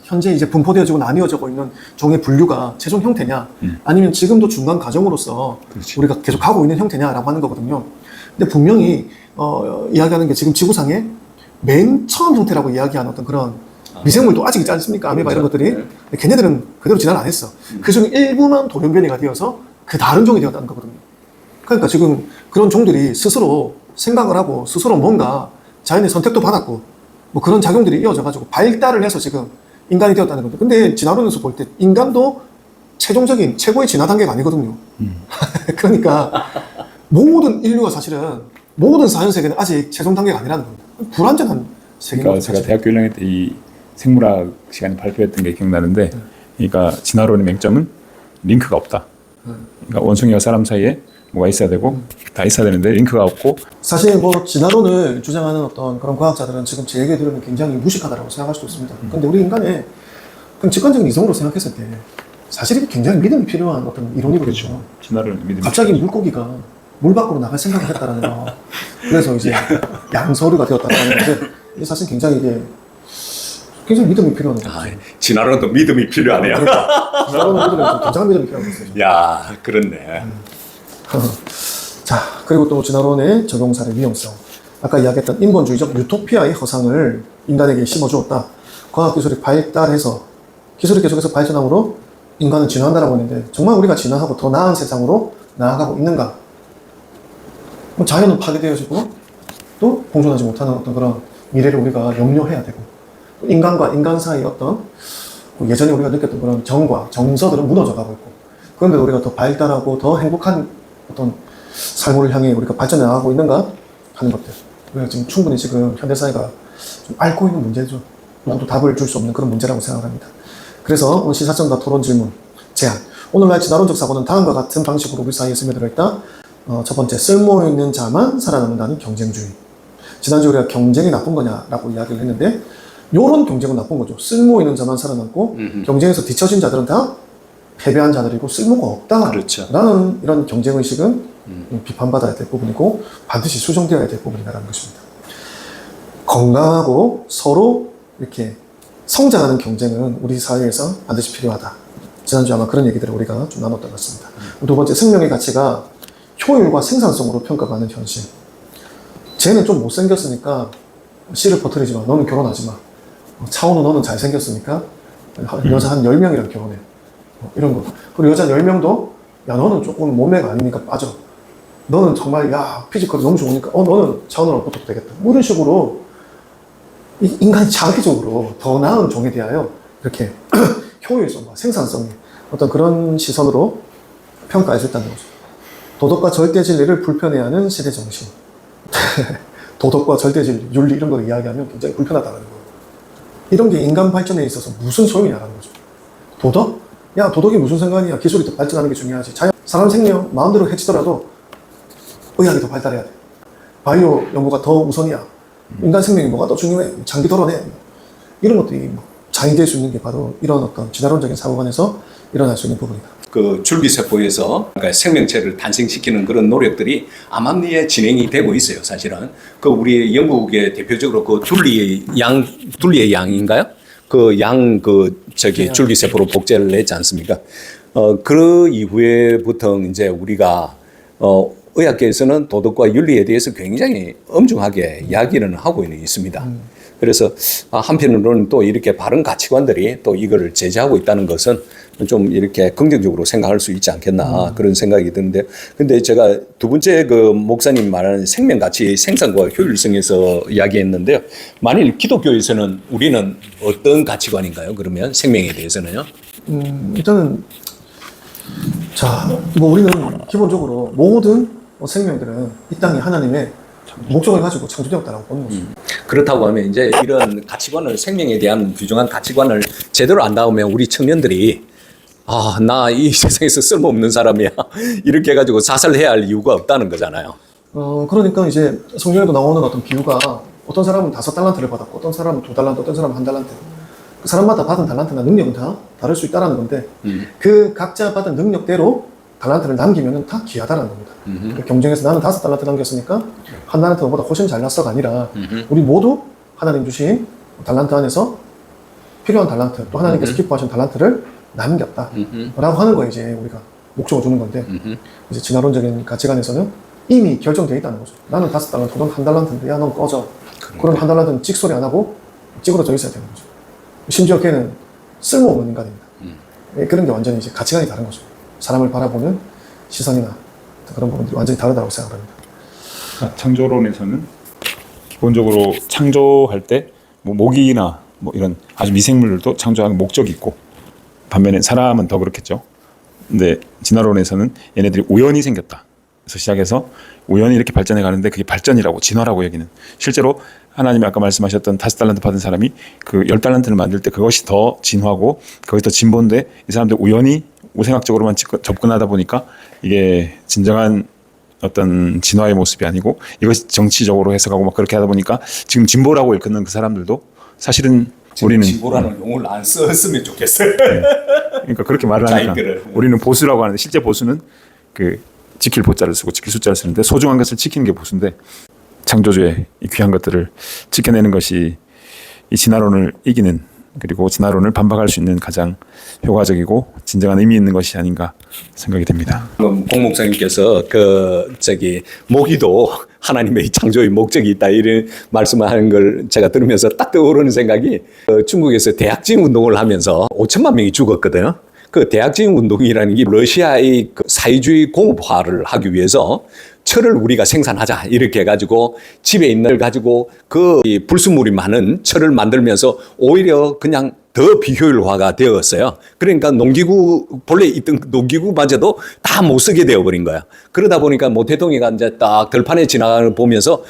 현재 이제 분포되어지고 나뉘어지고 있는 종의 분류가 최종 형태냐 아니면 지금도 중간 과정으로서 그렇지. 우리가 계속 가고 있는 형태냐라고 하는 거거든요. 근데 분명히 이야기하는 게 지금 지구상에 맨 처음 형태라고 이야기하는 어떤 그런 미생물도 아직 있지 않습니까? 아메바 이런 것들이. 근데 걔네들은 그대로 진화를 안 했어. 그중 일부만 돌연변이가 되어서 그 다른 종이 되었다는 거거든요. 그러니까 지금 그런 종들이 스스로 생각을 하고 스스로 뭔가 자연의 선택도 받았고 뭐 그런 작용들이 이어져가지고 발달을 해서 지금 인간이 되었다는 겁니다. 근데 진화론에서 볼 때 인간도 최종적인 최고의 진화 단계가 아니거든요. 그러니까 모든 인류가 사실은 모든 사현세계는 아직 최종 단계가 아니라는 겁니다. 불완전한 세계인 그러니까 거죠. 제가 대학교 1학년 때 이 생물학 시간에 발표했던 게 기억나는데 그러니까 진화론의 맹점은 링크가 없다. 그러니까 원숭이와 사람 사이에 뭐가 있어야 되고 다 있어야 되는데 링크가 없고 사실 뭐 진화론을 주장하는 어떤 그런 과학자들은 지금 제 얘기 들으면 굉장히 무식하다고 생각할 수도 있습니다. 근데 우리 인간의 그럼 직관적인 이성으로 생각했을 때 사실 이게 굉장히 믿음이 필요한 어떤 이론이거든요. 그렇죠. 진화론 믿음이 갑자기 물고기가 물 밖으로 나갈 생각을 했다라는 거. 그래서 이제 양서류가 되었다라는 건데 이게 사실 굉장히 이게 굉장히 믿음이 필요한 거죠. 진화론도 믿음이 필요하네요. 진화론은 믿음이 굉장히 믿음이 필요한 거죠. 야, 그렇네. 자, 그리고 또 진화론의 적용사례 위험성. 아까 이야기했던 인본주의적 유토피아의 허상을 인간에게 심어주었다. 과학기술이 발달해서 기술이 계속해서 발전함으로 인간은 진화한다라고 했는데 정말 우리가 진화하고 더 나은 세상으로 나아가고 있는가? 그럼 자연은 파괴되어지고 또 공존하지 못하는 어떤 그런 미래를 우리가 염려해야 되고 또 인간과 인간 사이의 어떤 예전에 우리가 느꼈던 그런 정과 정서들은 무너져가고 있고 그런데 우리가 더 발달하고 더 행복한 어떤 삶을 향해 우리가 발전해 나가고 있는가 하는 것들. 우리가 지금 충분히 지금 현대사회가 좀 앓고 있는 문제죠. 누구도 답을 줄 수 없는 그런 문제라고 생각합니다. 그래서 오늘 시사점과 토론 질문 제안. 오늘날 진화론적 사고는 다음과 같은 방식으로 우리 사이에 스며들어 있다. 첫 번째, 쓸모 있는 자만 살아남는다는 경쟁주의. 지난주에 우리가 경쟁이 나쁜 거냐라고 이야기를 했는데 요런 경쟁은 나쁜 거죠. 쓸모 있는 자만 살아남고 경쟁에서 뒤처진 자들은 다 패배한 자들이고 쓸모가 없다라는 그렇죠. 이런 경쟁의식은 비판받아야 될 부분이고 반드시 수정되어야 될 부분이라는 것입니다. 건강하고 서로 이렇게 성장하는 경쟁은 우리 사회에서 반드시 필요하다. 지난주에 아마 그런 얘기들을 우리가 좀 나눴던 것 같습니다. 두 번째, 생명의 가치가 효율과 생산성으로 평가받는 현실. 쟤는 좀 못생겼으니까 씨를 퍼뜨리지 마. 너는 결혼하지 마. 차은우 너는 잘생겼으니까 여자 한 10명이랑 결혼해. 이런 거. 그리고 여자 10명도 야 너는 조금 몸매가 아니니까 빠져. 너는 정말 야 피지컬이 너무 좋으니까 너는 차은우랑 붙어도 되겠다. 뭐 이런 식으로 인간이 장기적으로 더 나은 종에 대하여 이렇게 효율성과 생산성이 어떤 그런 시선으로 평가해 줬다는 거죠. 도덕과 절대 진리를 불편해하는 시대 정신. 도덕과 절대 진리, 윤리 이런 걸 이야기하면 굉장히 불편하다는 거예요. 이런 게 인간 발전에 있어서 무슨 소용이냐라는 거죠. 도덕? 야 도덕이 무슨 상관이야. 기술이 더 발전하는 게 중요하지. 사람 생명 마음대로 해치더라도 의학이 더 발달해야 돼. 바이오 연구가 더 우선이야. 인간 생명이 뭐가 더 중요해. 장기 덜어내. 이런 것들이 장애될 수 있는 게 바로 이런 어떤 진화론적인 사고관에서 일어날 수 있는 부분이다. 그 줄기세포에서 그러니까 생명체를 탄생시키는 그런 노력들이 암암리에 진행이 되고 있어요. 사실은 그 우리 영국의 대표적으로 그 둘리의 양인가요? 그 줄기세포로 복제를 했지 않습니까? 그 이후에부터 이제 우리가 의학계에서는 도덕과 윤리에 대해서 굉장히 엄중하게 이야기를 하고 있습니다. 그래서 한편으로는 또 이렇게 바른 가치관들이 또 이거를 제재하고 있다는 것은 좀 이렇게 긍정적으로 생각할 수 있지 않겠나 그런 생각이 드는데, 근데 제가 두 번째 그 목사님 말하는 생명 가치 생산과 효율성에서 이야기했는데요. 만일 기독교에서는 우리는 어떤 가치관인가요? 그러면 생명에 대해서는요? 일단은 뭐 우리는 기본적으로 모든 생명들은 이 땅에 하나님의 목적을 가지고 창조되었다라고 보는 거죠. 그렇다고 하면 이제 이런 가치관을, 생명에 대한 규정한 가치관을 제대로 안다면 우리 청년들이 나 이 세상에서 쓸모없는 사람이야 이렇게 해가지고 자살해야 할 이유가 없다는 거잖아요. 그러니까 이제 성경에도 나오는 어떤 비유가 어떤 사람은 5달란트를 받았고 어떤 사람은 2달란트, 어떤 사람은 1달란트. 그 사람마다 받은 달란트나 능력은 다 다를 수 있다는 건데 그 각자 받은 능력대로 달란트를 남기면 다 귀하다는 겁니다. 그 경쟁에서 나는 5달란트 남겼으니까 1달란트 너보다 훨씬 잘났어가 아니라 우리 모두 하나님 주신 달란트 안에서 필요한 달란트, 또 하나님께서 기뻐하신 달란트를 남겼다 라고 하는 거에 이제 우리가 목적을 주는 건데 이제 진화론적인 가치관에서는 이미 결정되어 있다는 거죠. 나는 5달란트, 넌 1달란트인데 야 넌 꺼져. 그럼 1달란트는 찍소리 안 하고 찌그러져 있어야 되는 거죠. 심지어 걔는 쓸모없는 인간입니다. 그런 게 완전히 이제 가치관이 다른 거죠. 사람을 바라보는 시선이나 그런 부분들이 완전히 다르다고 생각합니다. 창조론에서는 기본적으로 창조할 때 뭐 모기나 뭐 이런 아주 미생물들도 창조하는 목적이 있고, 반면에 사람은 더 그렇겠죠. 근데 진화론에서는 얘네들이 우연히 생겼다. 그래서 시작해서 우연히 이렇게 발전해 가는데 그게 발전이라고, 진화라고 여기는. 실제로 하나님이 아까 말씀하셨던 5달란트 받은 사람이 그 10달란트를 만들 때 그것이 더 진화고 그것이 더 진보인데 이 사람들 우연히 우생학적으로만 접근하다 보니까 이게 진정한 어떤 진화의 모습이 아니고 이것이 정치적으로 해석하고 막 그렇게 하다 보니까 지금 진보라고 일컫는 그 사람들도 사실은 우리는 진보라는 용어를 안 썼으면 좋겠어요. 그러니까 그렇게 말을 하니까 자기들을. 우리는 보수라고 하는데 실제 보수는 그 지킬 보자를 쓰고 지킬 숫자를 쓰는데 소중한 것을 지키는 게 보수인데, 창조주의 이 귀한 것들을 지켜내는 것이 이 진화론을 이기는, 그리고 진화론을 반박할 수 있는 가장 효과적이고 진정한 의미 있는 것이 아닌가 생각이 됩니다. 공 목사님께서 모기도 하나님의 창조의 목적이 있다 이런 말씀을 하는 걸 제가 들으면서 딱 떠오르는 생각이, 중국에서 대약진 운동을 하면서 5천만 명이 죽었거든요. 그 대약진 운동이라는 게 러시아의 그 사회주의 공업화를 하기 위해서 철을 우리가 생산하자 이렇게 해가지고 집에 있는 걸 가지고 그 불순물이 많은 철을 만들면서 오히려 그냥 더 비효율화가 되었어요. 그러니까 농기구, 본래 있던 농기구마저도 다 못 쓰게 되어버린 거야. 그러다 보니까 모태동이가 이제 딱 들판에 지나가는 걸 보면서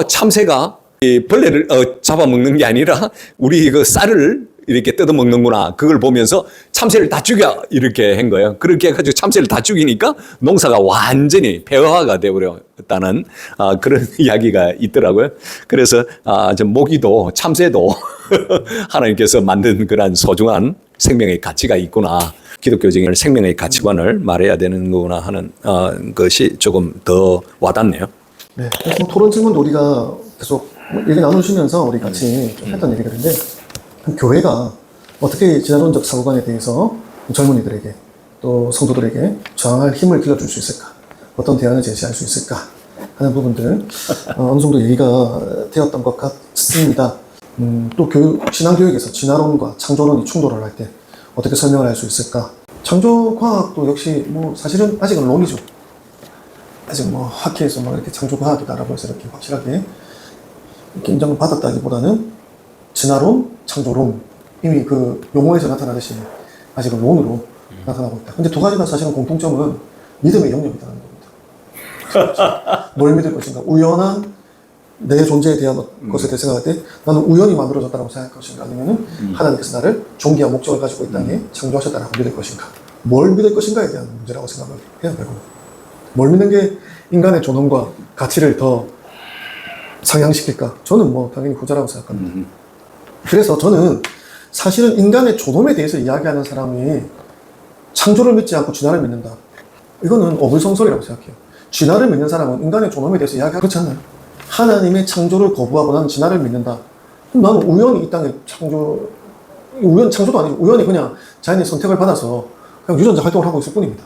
참새가 이 벌레를 잡아먹는 게 아니라 우리 그 쌀을 이렇게 뜯어먹는구나. 그걸 보면서 참새를 다 죽여 이렇게 한 거예요. 그렇게 해가지고 참새를 다 죽이니까 농사가 완전히 폐허화가 되어버렸다는 그런 이야기가 있더라고요. 그래서 저 모기도 참새도 하나님께서 만든 그러한 소중한 생명의 가치가 있구나. 기독교적인 생명의 가치관을 말해야 되는 거구나 하는 것이 조금 더 와닿네요. 네. 그래서 토론 질문도 우리가 계속 얘기 나누시면서 우리 같이 좀 했던 얘기들인데, 교회가 어떻게 진화론적 사고관에 대해서 젊은이들에게 또 성도들에게 저항할 힘을 길러줄 수 있을까? 어떤 대안을 제시할 수 있을까? 하는 부분들 어느 정도 얘기가 되었던 것 같습니다. 또 신앙교육에서 진화론과 창조론이 충돌을 할 때 어떻게 설명을 할 수 있을까? 창조과학도 역시 뭐 사실은 아직은 론이죠. 아직 뭐 학회에서 뭐 이렇게 창조과학이다라고 해서 이렇게 확실하게 이렇게 인정을 받았다기보다는 진화론, 창조론 이미 그 용어에서 나타나듯이 아직은 론으로 나타나고 있다. 근데 두 가지가 사실은 공통점은 믿음의 영역이라는 겁니다. 뭘 믿을 것인가? 우연한 내 존재에 대한 것에 대해 생각할 때 나는 우연히 만들어졌다고 생각할 것인가? 아니면 하나님께서 나를 존귀한 목적을 가지고 이 땅에 창조하셨다고 믿을 것인가? 뭘 믿을 것인가에 대한 문제라고 생각을 해야 되고, 뭘 믿는 게 인간의 존엄과 가치를 더 상향시킬까? 저는 뭐 당연히 후자라고 생각합니다. 그래서 저는 사실은 인간의 존엄에 대해서 이야기하는 사람이 창조를 믿지 않고 진화를 믿는다. 이거는 어불성설이라고 생각해요. 진화를 믿는 사람은 인간의 존엄에 대해서 이야기하지 그렇지 않나요? 하나님의 창조를 거부하고 나는 진화를 믿는다. 그럼 나는 우연히 이 땅에 창조도 아니고 우연히 그냥 자연의 선택을 받아서 그냥 유전자 활동을 하고 있을 뿐입니다.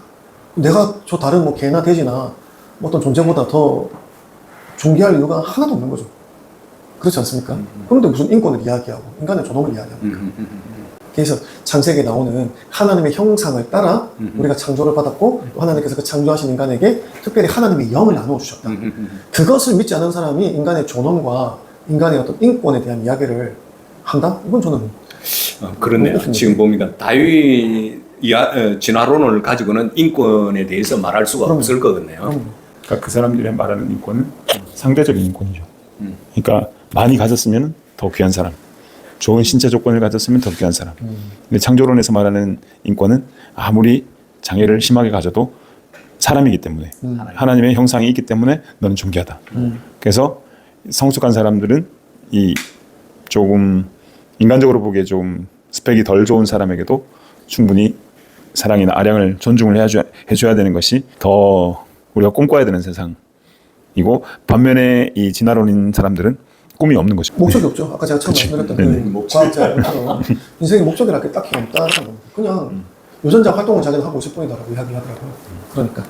내가 저 다른 뭐 개나 돼지나 뭐 어떤 존재보다 더 존귀할 이유가 하나도 없는 거죠. 그렇지 않습니까? 그런데 무슨 인권을 이야기하고 인간의 존엄을 이야기하고 그래서 창세기에 나오는 하나님의 형상을 따라 우리가 창조를 받았고 하나님께서 그 창조하신 인간에게 특별히 하나님의 영을 나누어 주셨다. 그것을 믿지 않는 사람이 인간의 존엄과 인간의 어떤 인권에 대한 이야기를 한다? 이건 저는 그렇네요. 지금 봅니다. 다윗 진화론을 가지고는 인권에 대해서 말할 수가 없을 거거든요. 그러니까 그 사람들이 말하는 인권은 상대적인 인권이죠. 그러니까 많이 가졌으면 더 귀한 사람, 좋은 신체 조건을 가졌으면 더 귀한 사람. 근데 창조론에서 말하는 인권은 아무리 장애를 심하게 가져도 사람이기 때문에 하나님의 형상이 있기 때문에 너는 존귀하다. 그래서 성숙한 사람들은 이 조금 인간적으로 보기에 좀 스펙이 덜 좋은 사람에게도 충분히 사랑이나 아량을 존중을 해줘야 되는 것이 더 우리가 꿈꿔야 되는 세상이고, 반면에 이 진화론인 사람들은 꿈이 없는 것이고 목적이 없죠. 아까 제가 처음 말씀드렸던 그 과학자처럼 인생의 목적이랄 게 딱히 없다는 겁니다. 그냥 유전자 활동을 자기는 하고 있을 뿐이다라고 이야기하더라고요. 그러니까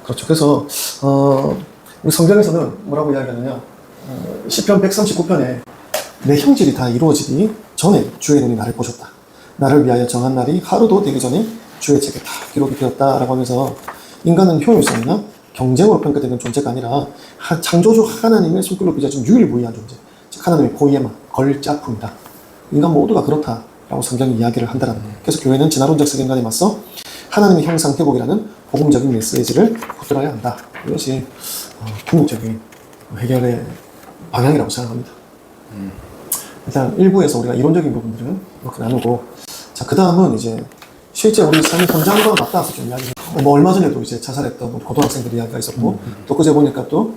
그렇죠. 그래서 우리 성경에서는 뭐라고 이야기하느냐, 시편 139편에 내 형질이 다 이루어지기 전에 주의 눈이 나를 보셨다. 나를 위하여 정한 날이 하루도 되기 전에 주의 책에 다 기록이 되었다라고 하면서 인간은 효율성이나 경쟁으로 평가되는 존재가 아니라 창조주 하나님의 손길로 빚어진 유일무이한 존재, 즉 하나님의 포이에마, 걸작품이다. 인간 모두가 그렇다라고 성경이 이야기를 한다라는 거예요. 그래서 교회는 진화론적 세계관에 맞서 하나님의 형상 회복이라는 복음적인 메시지를 붙들어야 한다. 이것이 궁극적인 해결의 방향이라고 생각합니다. 일단 1부에서 우리가 이론적인 부분들은 이렇게 나누고, 자, 그 다음은 이제 실제 우리 삶의 현장과 맞닿아서 좀 이야기해요. 뭐 얼마 전에도 이제 자살했던 고등학생들 이야기가 있었고, 또 그제 보니까 또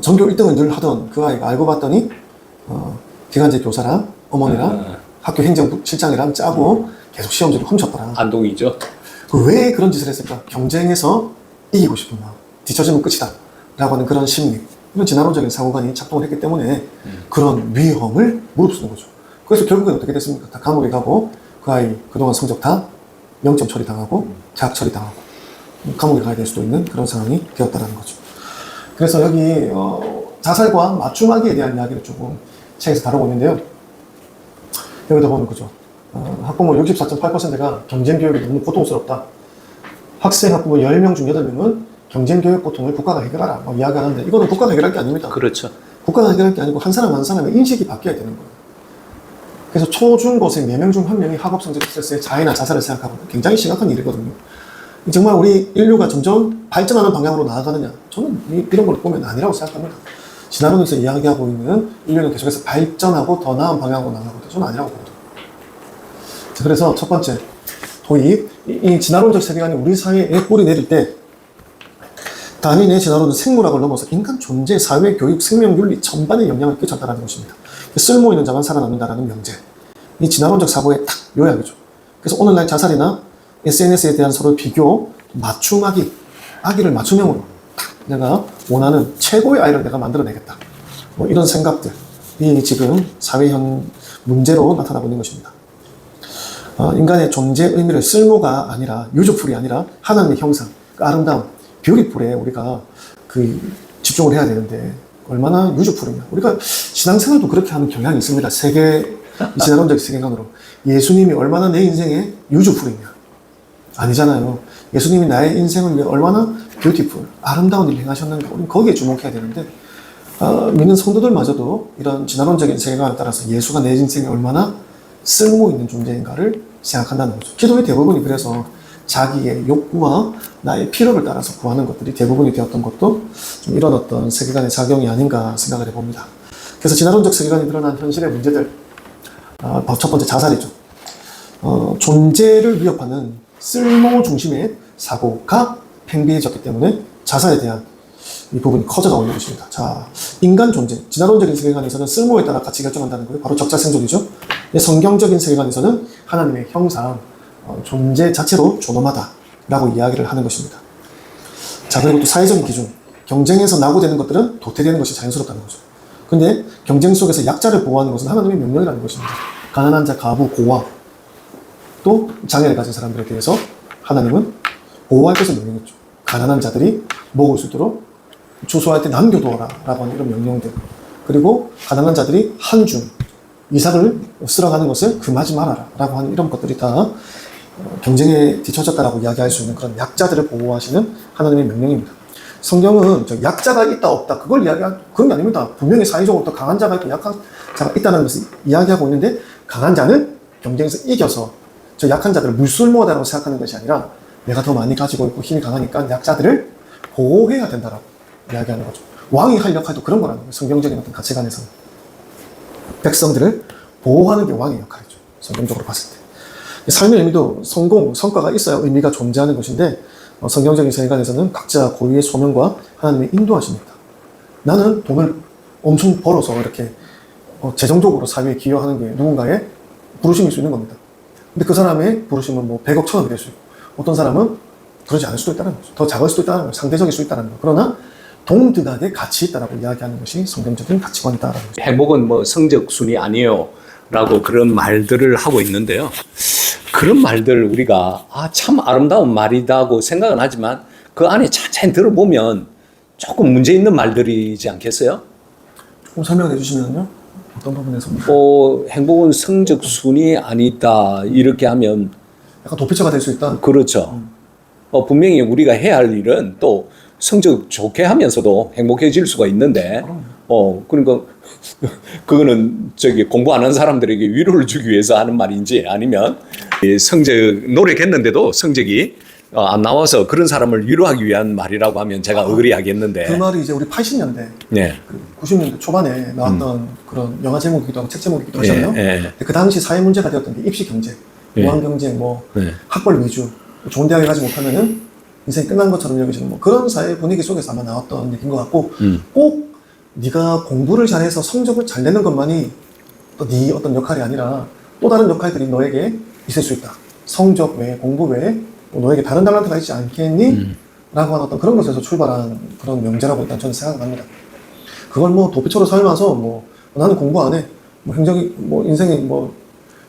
전교 1등을 늘 하던 그 아이가 알고 봤더니 기간제 교사랑 어머니랑 학교 행정실장이랑 짜고 계속 시험지를 훔쳤더라. 안동이죠. 왜 그런 짓을 했을까? 경쟁에서 이기고 싶은 마음, 뒤처지면 끝이다 라고 하는 그런 심리, 이런 진화론적인 사고관이 작동을 했기 때문에 그런 위험을 무릅쓰는 거죠. 그래서 결국엔 어떻게 됐습니까? 다 감옥에 가고 그 아이 그동안 성적 다 0점 처리당하고 자학 처리당하고 감옥에 가야 될 수도 있는 그런 상황이 되었다는 거죠. 그래서 여기 자살과 맞춤하기에 대한 이야기를 조금 책에서 다루고 있는데요. 여기다 보면 그죠. 학부모 64.8%가 경쟁교육이 너무 고통스럽다. 학생 학부모 10명 중 8명은 경쟁교육 고통을 국가가 해결하라 막 이야기하는데, 이거는 국가가 해결할 게 아닙니다. 그렇죠. 국가가 해결할 게 아니고 한 사람 한 사람의 인식이 바뀌어야 되는 거예요. 그래서 초중고생 4명 중 1명이 학업 성적 스트레스에 자해나 자살을 생각하고 굉장히 심각한 일이거든요. 정말 우리 인류가 점점 발전하는 방향으로 나아가느냐? 저는 이런 걸 보면 아니라고 생각합니다. 진화론에서 이야기하고 있는 인류는 계속해서 발전하고 더 나은 방향으로 나가고 있다. 저는 아니라고 보거든요. 자, 그래서 첫 번째, 도입. 이 진화론적 세계관이 우리 사회에 뿌리 내릴 때 다윈의 진화론은 생물학을 넘어서 인간 존재, 사회, 교육, 생명, 윤리 전반에 영향을 끼쳤다는 것입니다. 쓸모 있는 자만 살아남는다라는 명제. 이 진화론적 사고의 딱 요약이죠. 그래서 오늘날 자살이나 SNS에 대한 서로 비교, 맞춤아기, 아기를 맞춤형으로 딱 내가 원하는 최고의 아이를 내가 만들어내겠다. 뭐 이런 생각들이 지금 사회현 문제로 나타나고 있는 것입니다. 인간의 존재 의미를 쓸모가 아니라 유즈풀이 아니라 하나님의 형상, 그 아름다움, 뷰티풀에 우리가 집중을 해야 되는데 얼마나 유즈풀이냐. 우리가 신앙생활도 그렇게 하는 경향이 있습니다. 진화론적 세계관으로. 예수님이 얼마나 내 인생에 유즈풀이냐. 아니잖아요. 예수님이 나의 인생을 위해 얼마나 뷰티풀, 아름다운 일을 행하셨는가. 우리는 거기에 주목해야 되는데 믿는 성도들마저도 이런 진화론적인 세계관에 따라서 예수가 내 인생에 얼마나 쓸모 있는 존재인가를 생각한다는 거죠. 기도의 대부분이 그래서 자기의 욕구와 나의 필요를 따라서 구하는 것들이 대부분이 되었던 것도 좀 이런 어떤 세계관의 작용이 아닌가 생각을 해봅니다. 그래서 진화론적 세계관이 드러난 현실의 문제들, 첫 번째 자살이죠. 존재를 위협하는 쓸모 중심의 사고가 팽배해졌기 때문에 자살에 대한 이 부분이 커져가고 있는 것입니다. 자, 인간 존재, 진화론적인 세계관에서는 쓸모에 따라 가치 결정한다는 거예요. 바로 적자생존이죠. 성경적인 세계관에서는 하나님의 형상, 존재 자체로 존엄하다라고 이야기를 하는 것입니다. 자, 그리고 또 사회적인 기준, 경쟁에서 낙오되는 것들은 도태되는 것이 자연스럽다는 거죠. 근데 경쟁 속에서 약자를 보호하는 것은 하나님의 명령이라는 것입니다. 가난한 자, 가부, 고아, 또 장애를 가진 사람들에 대해서 하나님은 보호할 것을 명령했죠. 가난한 자들이 먹을 수 있도록 추수할 때 남겨두어라 라고 하는 이런 명령들, 그리고 가난한 자들이 한 줌 이삭을 쓸어가는 것을 금하지 말아라 라고 하는 이런 것들이 다 경쟁에 뒤처졌다라고 이야기할 수 있는 그런 약자들을 보호하시는 하나님의 명령입니다. 성경은 약자가 있다 없다 그걸 그런 게 아닙니다. 분명히 사회적으로 또 강한 자가 있고 약한 자가 있다는 것을 이야기하고 있는데, 강한 자는 경쟁에서 이겨서 저 약한 자들을 물술모다라고 생각하는 것이 아니라 내가 더 많이 가지고 있고 힘이 강하니까 약자들을 보호해야 된다라고 이야기하는 거죠. 왕이 할 역할도 그런 거라는 거예요. 성경적인 어떤 가치관에서는 백성들을 보호하는 게 왕의 역할이죠. 성경적으로 봤을 때 삶의 의미도 성공, 성과가 있어야 의미가 존재하는 것인데, 성경적인 세계관에서는 각자 고유의 소명과 하나님의 인도하십니다. 나는 돈을 엄청 벌어서 이렇게 재정적으로 사회에 기여하는 게 누군가의 부르심일 수 있는 겁니다. 근데 그 사람의 부르심은 뭐 100억, 1000억이 될 수 있고, 어떤 사람은 그러지 않을 수도 있다는 거죠. 더 작을 수도 있다는 거죠. 상대적일 수 있다는 거. 그러나 동등하게 가치 있다라고 이야기하는 것이 성경적인 가치관이다라는 거죠. 행복은 뭐 성적순이 아니에요 라고 그런 말들을 하고 있는데요. 그런 말들 우리가 참 아름다운 말이다고 생각은 하지만 그 안에 자세히 들어보면 조금 문제 있는 말들이지 않겠어요? 조금 설명해 주시면요. 어떤 부분에서? 행복은 성적순이 아니다 이렇게 하면 약간 도피처가 될 수 있다. 그렇죠. 분명히 우리가 해야 할 일은 또 성적 좋게 하면서도 행복해질 수가 있는데, 그러니까 그거는 공부 안 한 사람들에게 위로를 주기 위해서 하는 말인지, 아니면 성적 노력했는데도 성적이 안 나와서 그런 사람을 위로하기 위한 말이라고 하면 제가 의리하겠는데. 그 말이 이제 우리 80년대, 네. 90년대 초반에 나왔던 그런 영화 제목이기도 하고 책 제목이기도 하잖아요. 근데 그 당시 사회 문제가 되었던 게 입시 경쟁, 무한 경쟁, 학벌 위주, 좋은 대학에 가지 못하면은 인생이 끝난 것처럼 여기지는 뭐 그런 사회 분위기 속에서 아마 나왔던 얘기인 것 같고, 꼭 네가 공부를 잘해서 성적을 잘 내는 것만이 또 네 어떤 역할이 아니라 또 다른 역할들이 너에게 있을 수 있다. 성적 외에, 공부 외에 너에게 다른 달란트가 있지 않겠니? 라고 하는 어떤 그런 것에서 출발한 그런 명제라고 일단 저는 생각합니다. 그걸 뭐 도피처로 살면서 나는 공부 안 해, 행적이 인생이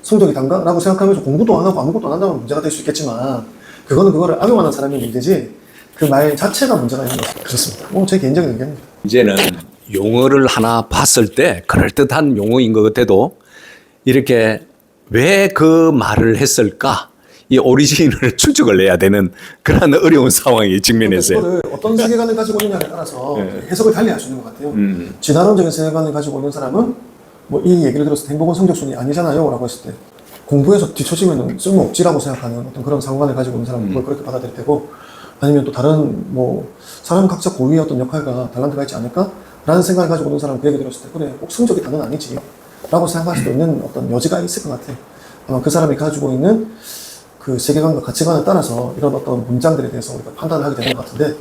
성적이 단가? 라고 생각하면서 공부도 안 하고 아무것도 안 한다면 문제가 될 수 있겠지만, 그거를 악용하는 사람이 문제지 그 말 자체가 문제가 있는 것 같습니다. 그렇습니다. 제 개인적인 의견입니다. 이제는 용어를 하나 봤을 때 그럴듯한 용어인 것 같아도 이렇게 왜 그 말을 했을까? 이 오리진을 추적을 해야 되는 그런 어려운 상황에 직면했어요. 이거를 어떤 세계관을 가지고 있느냐에 따라서 해석을 달리 할 수 있는 것 같아요. 진화론적인 세계관을 가지고 있는 사람은 이 얘기를 들었을 때 행복은 성적순이 아니잖아요 라고 했을 때, 공부에서 뒤처지면 쓸모없지라고 생각하는 어떤 그런 상관을 가지고 있는 사람은 그걸 그렇게 받아들일 테고, 아니면 또 다른 사람 각자 고유의 어떤 역할과 달란트가 있지 않을까? 라는 생각을 가지고 있는 사람은 그 얘기 들었을 때 그래 꼭 성적이 다는 아니지 라고 생각할 수도 있는 어떤 여지가 있을 것 같아. 아마 그 사람이 가지고 있는 그 세계관과 가치관에 따라서 이런 어떤 문장들에 대해서 우리가 판단을 하게 되는 것 같은데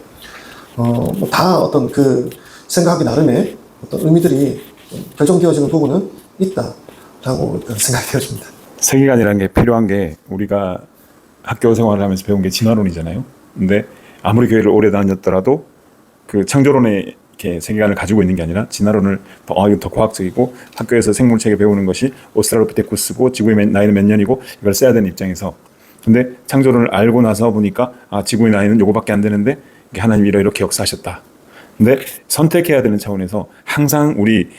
뭐 다 어떤 그 생각하기 나름의 어떤 의미들이 결정되어지는 부분은 있다라고 생각이 되어집니다. 세계관이라는 게 필요한 게 우리가 학교 생활을 하면서 배운 게 진화론이잖아요. 근데 아무리 교회를 오래 다녔더라도 그 창조론의 이렇게 세계관을 가지고 있는 게 아니라 진화론을 이거 더 과학적이고 학교에서 생물체계 배우는 것이 오스트랄로피테쿠스고 지구의 나이는 몇 년이고 이걸 써야 되는 입장에서 근데 창조론을 알고 나서 보니까 지구의 나이는 요거밖에 안 되는데 하나님이 이렇게 역사하셨다. 근데 선택해야 되는 차원에서 항상 우리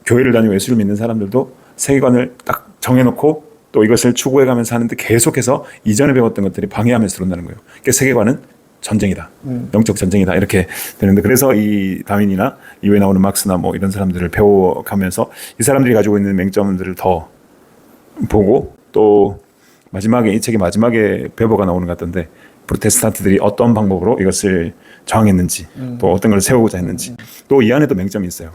교회를 다니고 예수를 믿는 사람들도 세계관을 딱 정해놓고 또 이것을 추구해가면서 하는데 계속해서 이전에 배웠던 것들이 방해하면서 들어온다는 거예요. 그러니까 세계관은 전쟁이다. 영적 전쟁이다. 이렇게 되는데 그래서 이 다윈이나 이후에 나오는 막스나 뭐 이런 사람들을 배워가면서 이 사람들이 가지고 있는 맹점들을 더 보고 또 마지막에 이 책의 마지막에 베버가 나오는 것 같던데 프로테스탄트들이 어떤 방법으로 이것을 저항했는지 또 어떤 걸 세우고자 했는지 또 이 안에도 맹점이 있어요.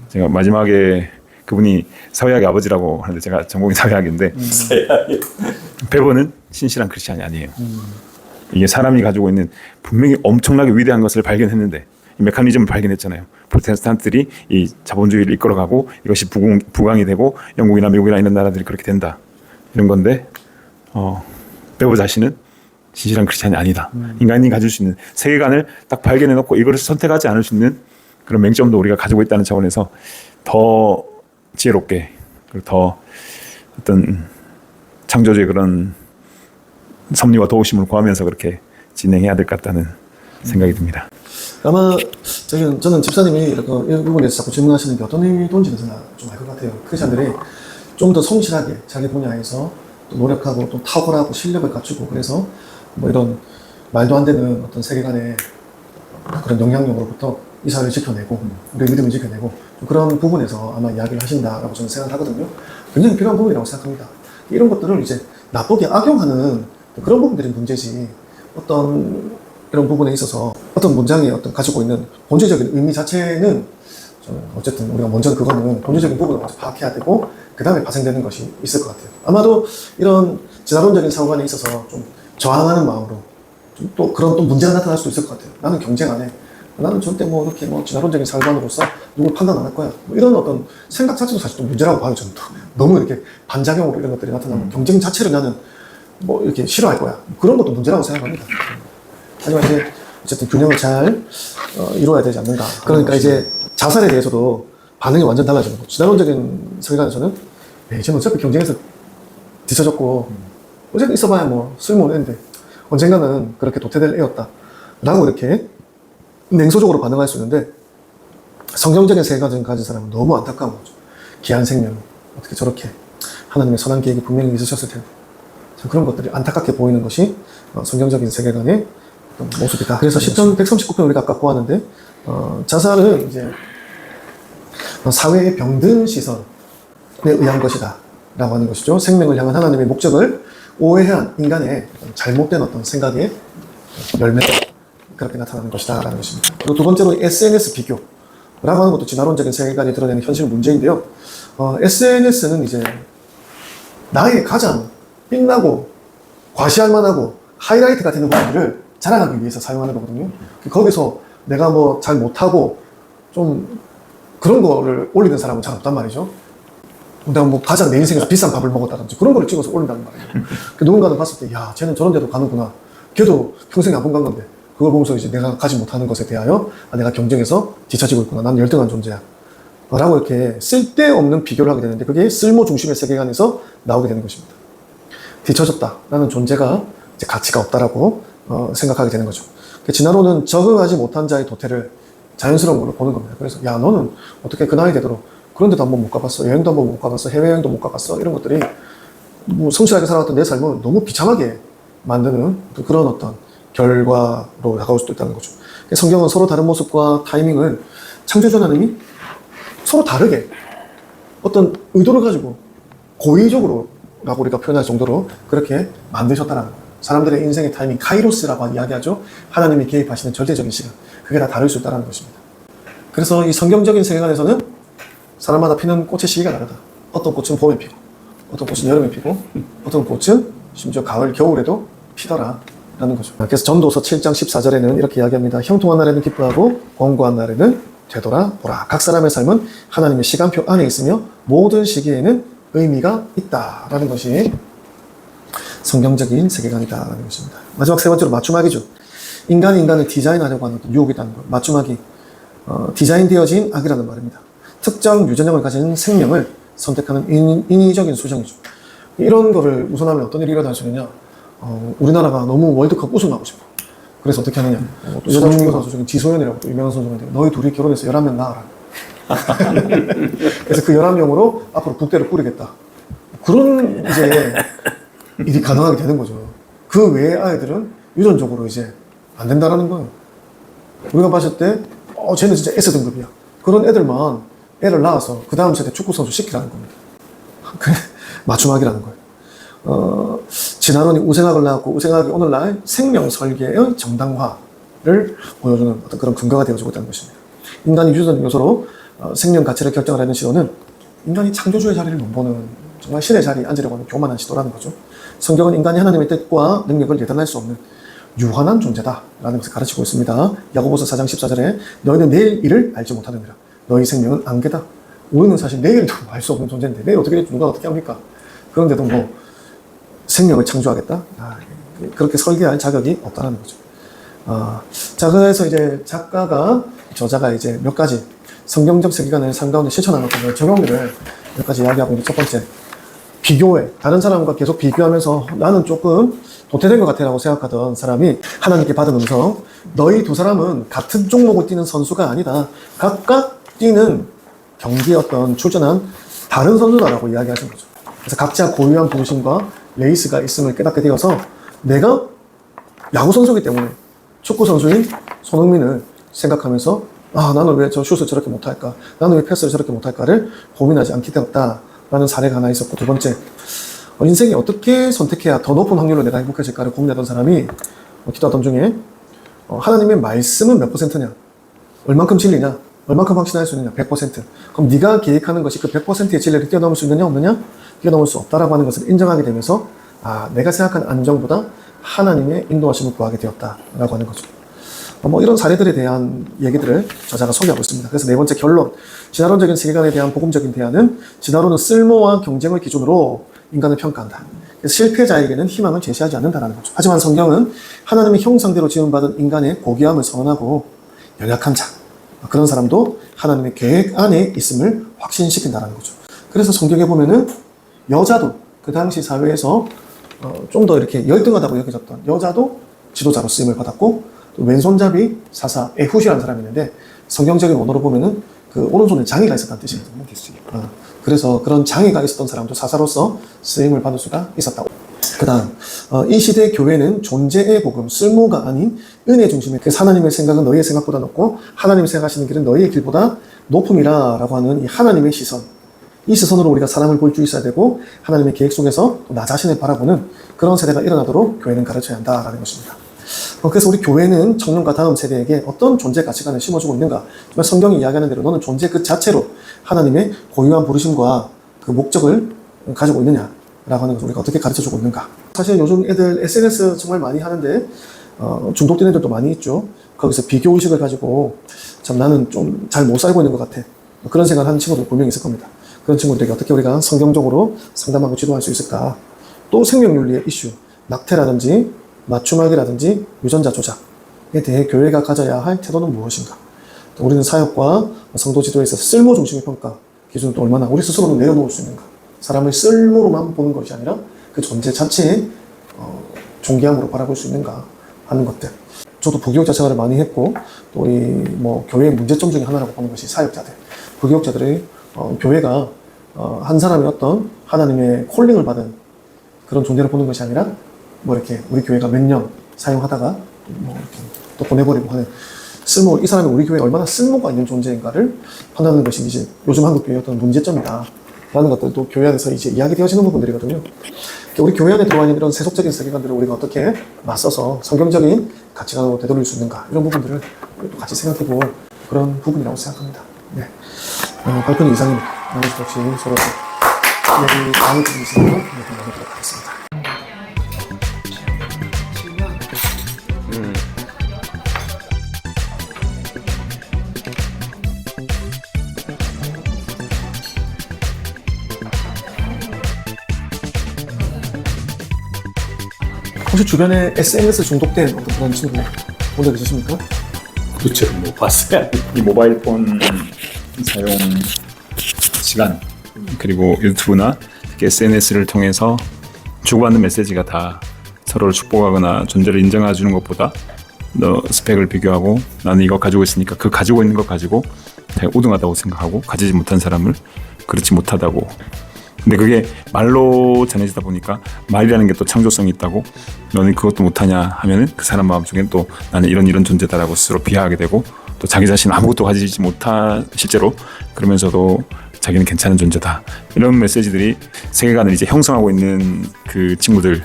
제가 마지막에 그분이 사회학의 아버지라고 하는데 제가 전공이 사회학인데 베버는 신실한 크리스찬이 아니에요. 이게 사람이 가지고 있는 분명히 엄청나게 위대한 것을 발견했는데 이 메커니즘을 발견했잖아요. 프로테스탄트들이 이 자본주의를 이끌어가고 이것이 부강이 되고 영국이나 미국이나 이런 나라들이 그렇게 된다. 이런 건데 베버 자신은 진실한 크리스찬이 아니다. 인간이 가질 수 있는 세계관을 딱 발견해놓고 이걸 선택하지 않을 수 있는 그런 맹점도 우리가 가지고 있다는 차원에서 더 지혜롭게 그리고 더 어떤 창조주의 그런 섭리와 도우심을 구하면서 그렇게 진행해야 될 것 같다는 생각이 듭니다. 아마 저는 집사님이 이런 부분에서 자꾸 질문하시는 게 어떤 의미인지는 저는 좀 알 것 같아요. 크리스찬들이 좀 더 성실하게 자기 분야에서 또 노력하고 또 탁월하고 실력을 갖추고 그래서 뭐 이런 말도 안 되는 어떤 세계관의 그런 영향력으로부터 이 사회를 지켜내고 우리의 믿음을 지켜내고 그런 부분에서 아마 이야기를 하신다라고 저는 생각하거든요. 굉장히 필요한 부분이라고 생각합니다. 이런 것들을 이제 나쁘게 악용하는 그런 부분들이 문제지 어떤 이런 부분에 있어서 어떤 문장이 어떤 가지고 있는 본질적인 의미 자체는 어쨌든 우리가 먼저 그거는 본질적인 부분을 먼저 파악해야 되고 그 다음에 파생되는 것이 있을 것 같아요. 아마도 이런 진화론적인 사고관에 있어서 좀 저항하는 마음으로 좀 또 그런 또 문제가 나타날 수도 있을 것 같아요. 나는 경쟁 안 해. 나는 절대 뭐 이렇게 뭐 진화론적인 사고관으로서 누굴 판단 안 할 거야. 뭐 이런 어떤 생각 자체도 사실 좀 문제라고 봐요. 저는 또 너무 이렇게 반작용으로 이런 것들이 나타나면 경쟁 자체를 나는 뭐 이렇게 싫어할 거야. 그런 것도 문제라고 생각합니다. 하지만 이제 어쨌든 균형을 잘 이루어야 되지 않는가. 그러니까 이제 자살에 대해서도 반응이 완전 달라지는 거죠. 진화론적인 세계관에서는 쟤는 어차피 경쟁에서 뒤쳐졌고 어쨌든 있어봐야 뭐 쓸모없는 애인데 언젠가는 그렇게 도태될 애였다 라고 이렇게 냉소적으로 반응할 수 있는데 성경적인 세계관을 가진 사람은 너무 안타까운 거죠. 귀한 생명 어떻게 저렇게 하나님의 선한 계획이 분명히 있으셨을 텐데 그런 것들이 안타깝게 보이는 것이 성경적인 세계관의 모습이다. 그래서 10편 139편 우리가 아까 보았는데 자살은 이제 사회의 병든 시선에 의한 것이다 라고 하는 것이죠. 생명을 향한 하나님의 목적을 오해한 인간의 잘못된 어떤 생각의 열매가 그렇게 나타나는 것이다 라는 것입니다. 그리고 두 번째로 SNS 비교라고 하는 것도 진화론적인 세계관이 드러내는 현실 문제인데요. SNS는 이제 나의 가장 빛나고 과시할 만하고 하이라이트가 되는 부분들을 자랑하기 위해서 사용하는 거거든요. 거기서 내가 뭐 잘 못하고 좀 그런 거를 올리는 사람은 잘 없단 말이죠. 내가 뭐 가장 내 인생에서 비싼 밥을 먹었다든지 그런 거를 찍어서 올린다는 말이에요. 누군가는 봤을 때, 야, 쟤는 저런 데도 가는구나. 걔도 평생에 안 본 간 건데. 그걸 보면서 이제 내가 가지 못하는 것에 대하여 내가 경쟁에서 뒤처지고 있구나. 난 열등한 존재야. 라고 이렇게 쓸데없는 비교를 하게 되는데 그게 쓸모 중심의 세계관에서 나오게 되는 것입니다. 뒤처졌다라는 존재가 이제 가치가 없다라고 생각하게 되는 거죠. 진화론은 적응하지 못한 자의 도태를 자연스러운 걸로 보는 겁니다. 그래서 야, 너는 어떻게 그 나이 되도록 그런 데도 한번 못 가봤어. 여행도 한번 못 가봤어. 해외여행도 못 가봤어. 이런 것들이 뭐 성실하게 살아왔던 내 삶을 너무 비참하게 만드는 그런 어떤 결과로 다가올 수도 있다는 거죠. 성경은 서로 다른 모습과 타이밍을 창조주 하나님이 서로 다르게 어떤 의도를 가지고 고의적으로 라고 우리가 표현할 정도로 그렇게 만드셨다는 거예요. 사람들의 인생의 타이밍, 카이로스라고 이야기하죠. 하나님이 개입하시는 절대적인 시간. 그게 다 다를 수 있다는 것입니다. 그래서 이 성경적인 세계관에서는 사람마다 피는 꽃의 시기가 다르다. 어떤 꽃은 봄에 피고, 어떤 꽃은 여름에 피고, 어떤 꽃은 심지어 가을, 겨울에도 피더라. 라는 거죠. 그래서 전도서 7장 14절에는 이렇게 이야기합니다. 형통한 날에는 기뻐하고 공고한 날에는 되돌아보라. 각 사람의 삶은 하나님의 시간표 안에 있으며 모든 시기에는 의미가 있다라는 것이 성경적인 세계관이다라는 것입니다. 마지막 세 번째로 맞춤하기죠. 인간이 인간을 디자인하려고 하는 유혹이 있다는 것. 맞춤하기. 디자인되어진 악이라는 말입니다. 특정 유전형을 가진 생명을 선택하는 인위적인 수정이죠. 이런 거를 우선하면 어떤 일이 일어날 수 있느냐. 우리나라가 너무 월드컵 우승하고 싶어. 그래서 어떻게 하느냐. 또 여자 축구 선수 중에 지소연이라고 또 유명한 선수가 있는데 너희 둘이 결혼해서 11명 낳아라. 그래서 그 11명으로 앞으로 국대를 꾸리겠다. 그런 이제 일이 가능하게 되는 거죠. 그 외의 아이들은 유전적으로 이제 안 된다라는 거예요. 우리가 봤을 때 쟤는 진짜 S등급이야. 그런 애들만 애를 낳아서 그 다음 세대 축구 선수 시키라는 겁니다. 그래 맞춤하기라는 거예요. 진화론이 우생학을 낳았고 우생학이 오늘날 생명 설계의 정당화를 보여주는 어떤 그런 근거가 되어주고 있다는 것입니다. 인간이 유전적 요소로 생명 가치를 결정을 하는 시도는 인간이 창조주의 자리를 넘보는 정말 신의 자리에 앉으려고 하는 교만한 시도라는 거죠. 성경은 인간이 하나님의 뜻과 능력을 예단할 수 없는 유한한 존재다라는 것을 가르치고 있습니다. 야고보서 4장 14절에 너희는 내일 일을 알지 못하느니라. 너희 생명은 안개다. 우리는 사실 내일도 알 수 없는 존재인데 내일 어떻게 될지 누가 어떻게 합니까? 그런데도 뭐 생명을 창조하겠다? 그렇게 설계할 자격이 없다는 거죠. 자, 그래서 이제 저자가 이제 몇 가지 성경적 세계관을 삶 가운데 실천하는 어떤 적용들을 몇 가지 이야기하고 있는데 첫 번째, 비교해. 다른 사람과 계속 비교하면서 나는 조금 도태된 것 같아 라고 생각하던 사람이 하나님께 받은 음성, 너희 두 사람은 같은 종목을 뛰는 선수가 아니다. 각각 뛰는 경기에 어떤 출전한 다른 선수다라고 이야기하신 거죠. 그래서 각자 고유한 부르심과 레이스가 있음을 깨닫게 되어서 내가 야구 선수이기 때문에 축구 선수인 손흥민을 생각하면서 나는 왜 저 슛을 저렇게 못할까? 나는 왜 패스를 저렇게 못할까를 고민하지 않게 되었다라는 사례가 하나 있었고, 두 번째, 인생이 어떻게 선택해야 더 높은 확률로 내가 행복해질까를 고민하던 사람이 기도하던 중에 하나님의 말씀은 몇 %냐? 얼만큼 진리냐? 얼만큼 확신할 수 있느냐? 100%. 그럼 네가 계획하는 것이 그 100%의 진리를 뛰어넘을 수 있느냐 없느냐? 뛰어넘을 수 없다라고 하는 것을 인정하게 되면서 내가 생각한 안정보다 하나님의 인도하심을 구하게 되었다라고 하는 거죠. 이런 사례들에 대한 얘기들을 저자가 소개하고 있습니다. 그래서 네 번째 결론, 진화론적인 세계관에 대한 복음적인 대안은 진화론은 쓸모와 경쟁을 기준으로 인간을 평가한다. 그래서 실패자에게는 희망을 제시하지 않는다는 거죠. 하지만 성경은 하나님의 형상대로 지음받은 인간의 고귀함을 선언하고 연약한 자, 그런 사람도 하나님의 계획 안에 있음을 확신시킨다는 거죠. 그래서 성경에 보면은 여자도 그 당시 사회에서 좀 더 이렇게 열등하다고 여겨졌던 여자도 지도자로 쓰임을 받았고, 또 왼손잡이 사사 에훗이라는 사람이 있는데 성경적인 언어로 보면은 그 오른손에 장애가 있었다는 뜻이거든요. 그래서 그런 장애가 있었던 사람도 사사로서 쓰임을 받을 수가 있었다고. 그 다음, 이 시대의 교회는 존재의 복음, 쓸모가 아닌 은혜 중심의, 그래서 하나님의 생각은 너희의 생각보다 높고 하나님이 생각하시는 길은 너희의 길보다 높음이라 라고 하는 이 하나님의 시선, 이 시선으로 우리가 사람을 볼 줄 있어야 되고 하나님의 계획 속에서 나 자신을 바라보는 그런 세대가 일어나도록 교회는 가르쳐야 한다라는 것입니다. 그래서 우리 교회는 청년과 다음 세대에게 어떤 존재 가치관을 심어주고 있는가? 정말 성경이 이야기하는 대로 너는 존재 그 자체로 하나님의 고유한 부르심과 그 목적을 가지고 있느냐라고 하는 것을 우리가 어떻게 가르쳐주고 있는가? 사실 요즘 애들 SNS 정말 많이 하는데 중독된 애들도 많이 있죠. 거기서 비교의식을 가지고 참 나는 좀 잘 못 살고 있는 것 같아. 그런 생각을 하는 친구들 분명히 있을 겁니다. 그런 친구들에게 어떻게 우리가 성경적으로 상담하고 지도할 수 있을까? 또 생명윤리의 이슈, 낙태라든지 맞춤하기라든지 유전자 조작에 대해 교회가 가져야 할 태도는 무엇인가? 또 우리는 사역과 성도 지도에 있어서 쓸모 중심의 평가 기준을 또 얼마나 우리 스스로는 내려놓을 수 있는가? 사람을 쓸모로만 보는 것이 아니라 그 존재 자체의 존귀함으로 바라볼 수 있는가 하는 것들. 저도 부교육자 생활을 많이 했고, 또 우리 교회의 문제점 중에 하나라고 보는 것이 사역자들, 부교육자들의 교회가 한 사람의 어떤 하나님의 콜링을 받은 그런 존재를 보는 것이 아니라 이렇게 우리 교회가 몇 년 사용하다가 이렇게 또 보내버리고 하는 쓸모, 이 사람이 우리 교회에 얼마나 쓸모가 있는 존재인가를 판단하는 것이 이제 요즘 한국 교회의 어떤 문제점이다 라는 것들도 교회 안에서 이제 이야기되어지는 부분들이거든요. 우리 교회 안에 들어와 있는 이런 세속적인 세계관들을 우리가 어떻게 맞서서 성경적인 가치관으로 되돌릴 수 있는가, 이런 부분들을 같이 생각해볼 그런 부분이라고 생각합니다. 네. 발표는 이상입니다. 나머지 역시 서로 얘기 다음에 좀 있으면 나누도록 하겠습니다. 혹시 주변에 SNS 중독된 어떤 그런 친구 본 적 있으십니까? 그렇죠. 못 봤어요. 이 모바일 폰 사용 시간 그리고 유튜브나 특히 SNS를 통해서 주고받는 메시지가 다 서로를 축복하거나 존재를 인정해 주는 것보다 너 스펙을 비교하고 나는 이거 가지고 있으니까 그 가지고 있는 것 가지고 되게 우등하다고 생각하고 가지지 못한 사람을 그렇지 못하다고. 근데 그게 말로 전해지다 보니까 말이라는 게 또 창조성이 있다고 너는 그것도 못하냐 하면은 그 사람 마음속엔 또 나는 이런 존재다라고 스스로 비하하게 되고 또 자기 자신은 아무것도 가지지 못한 실제로 그러면서도 자기는 괜찮은 존재다 이런 메시지들이 세계관을 이제 형성하고 있는 그 친구들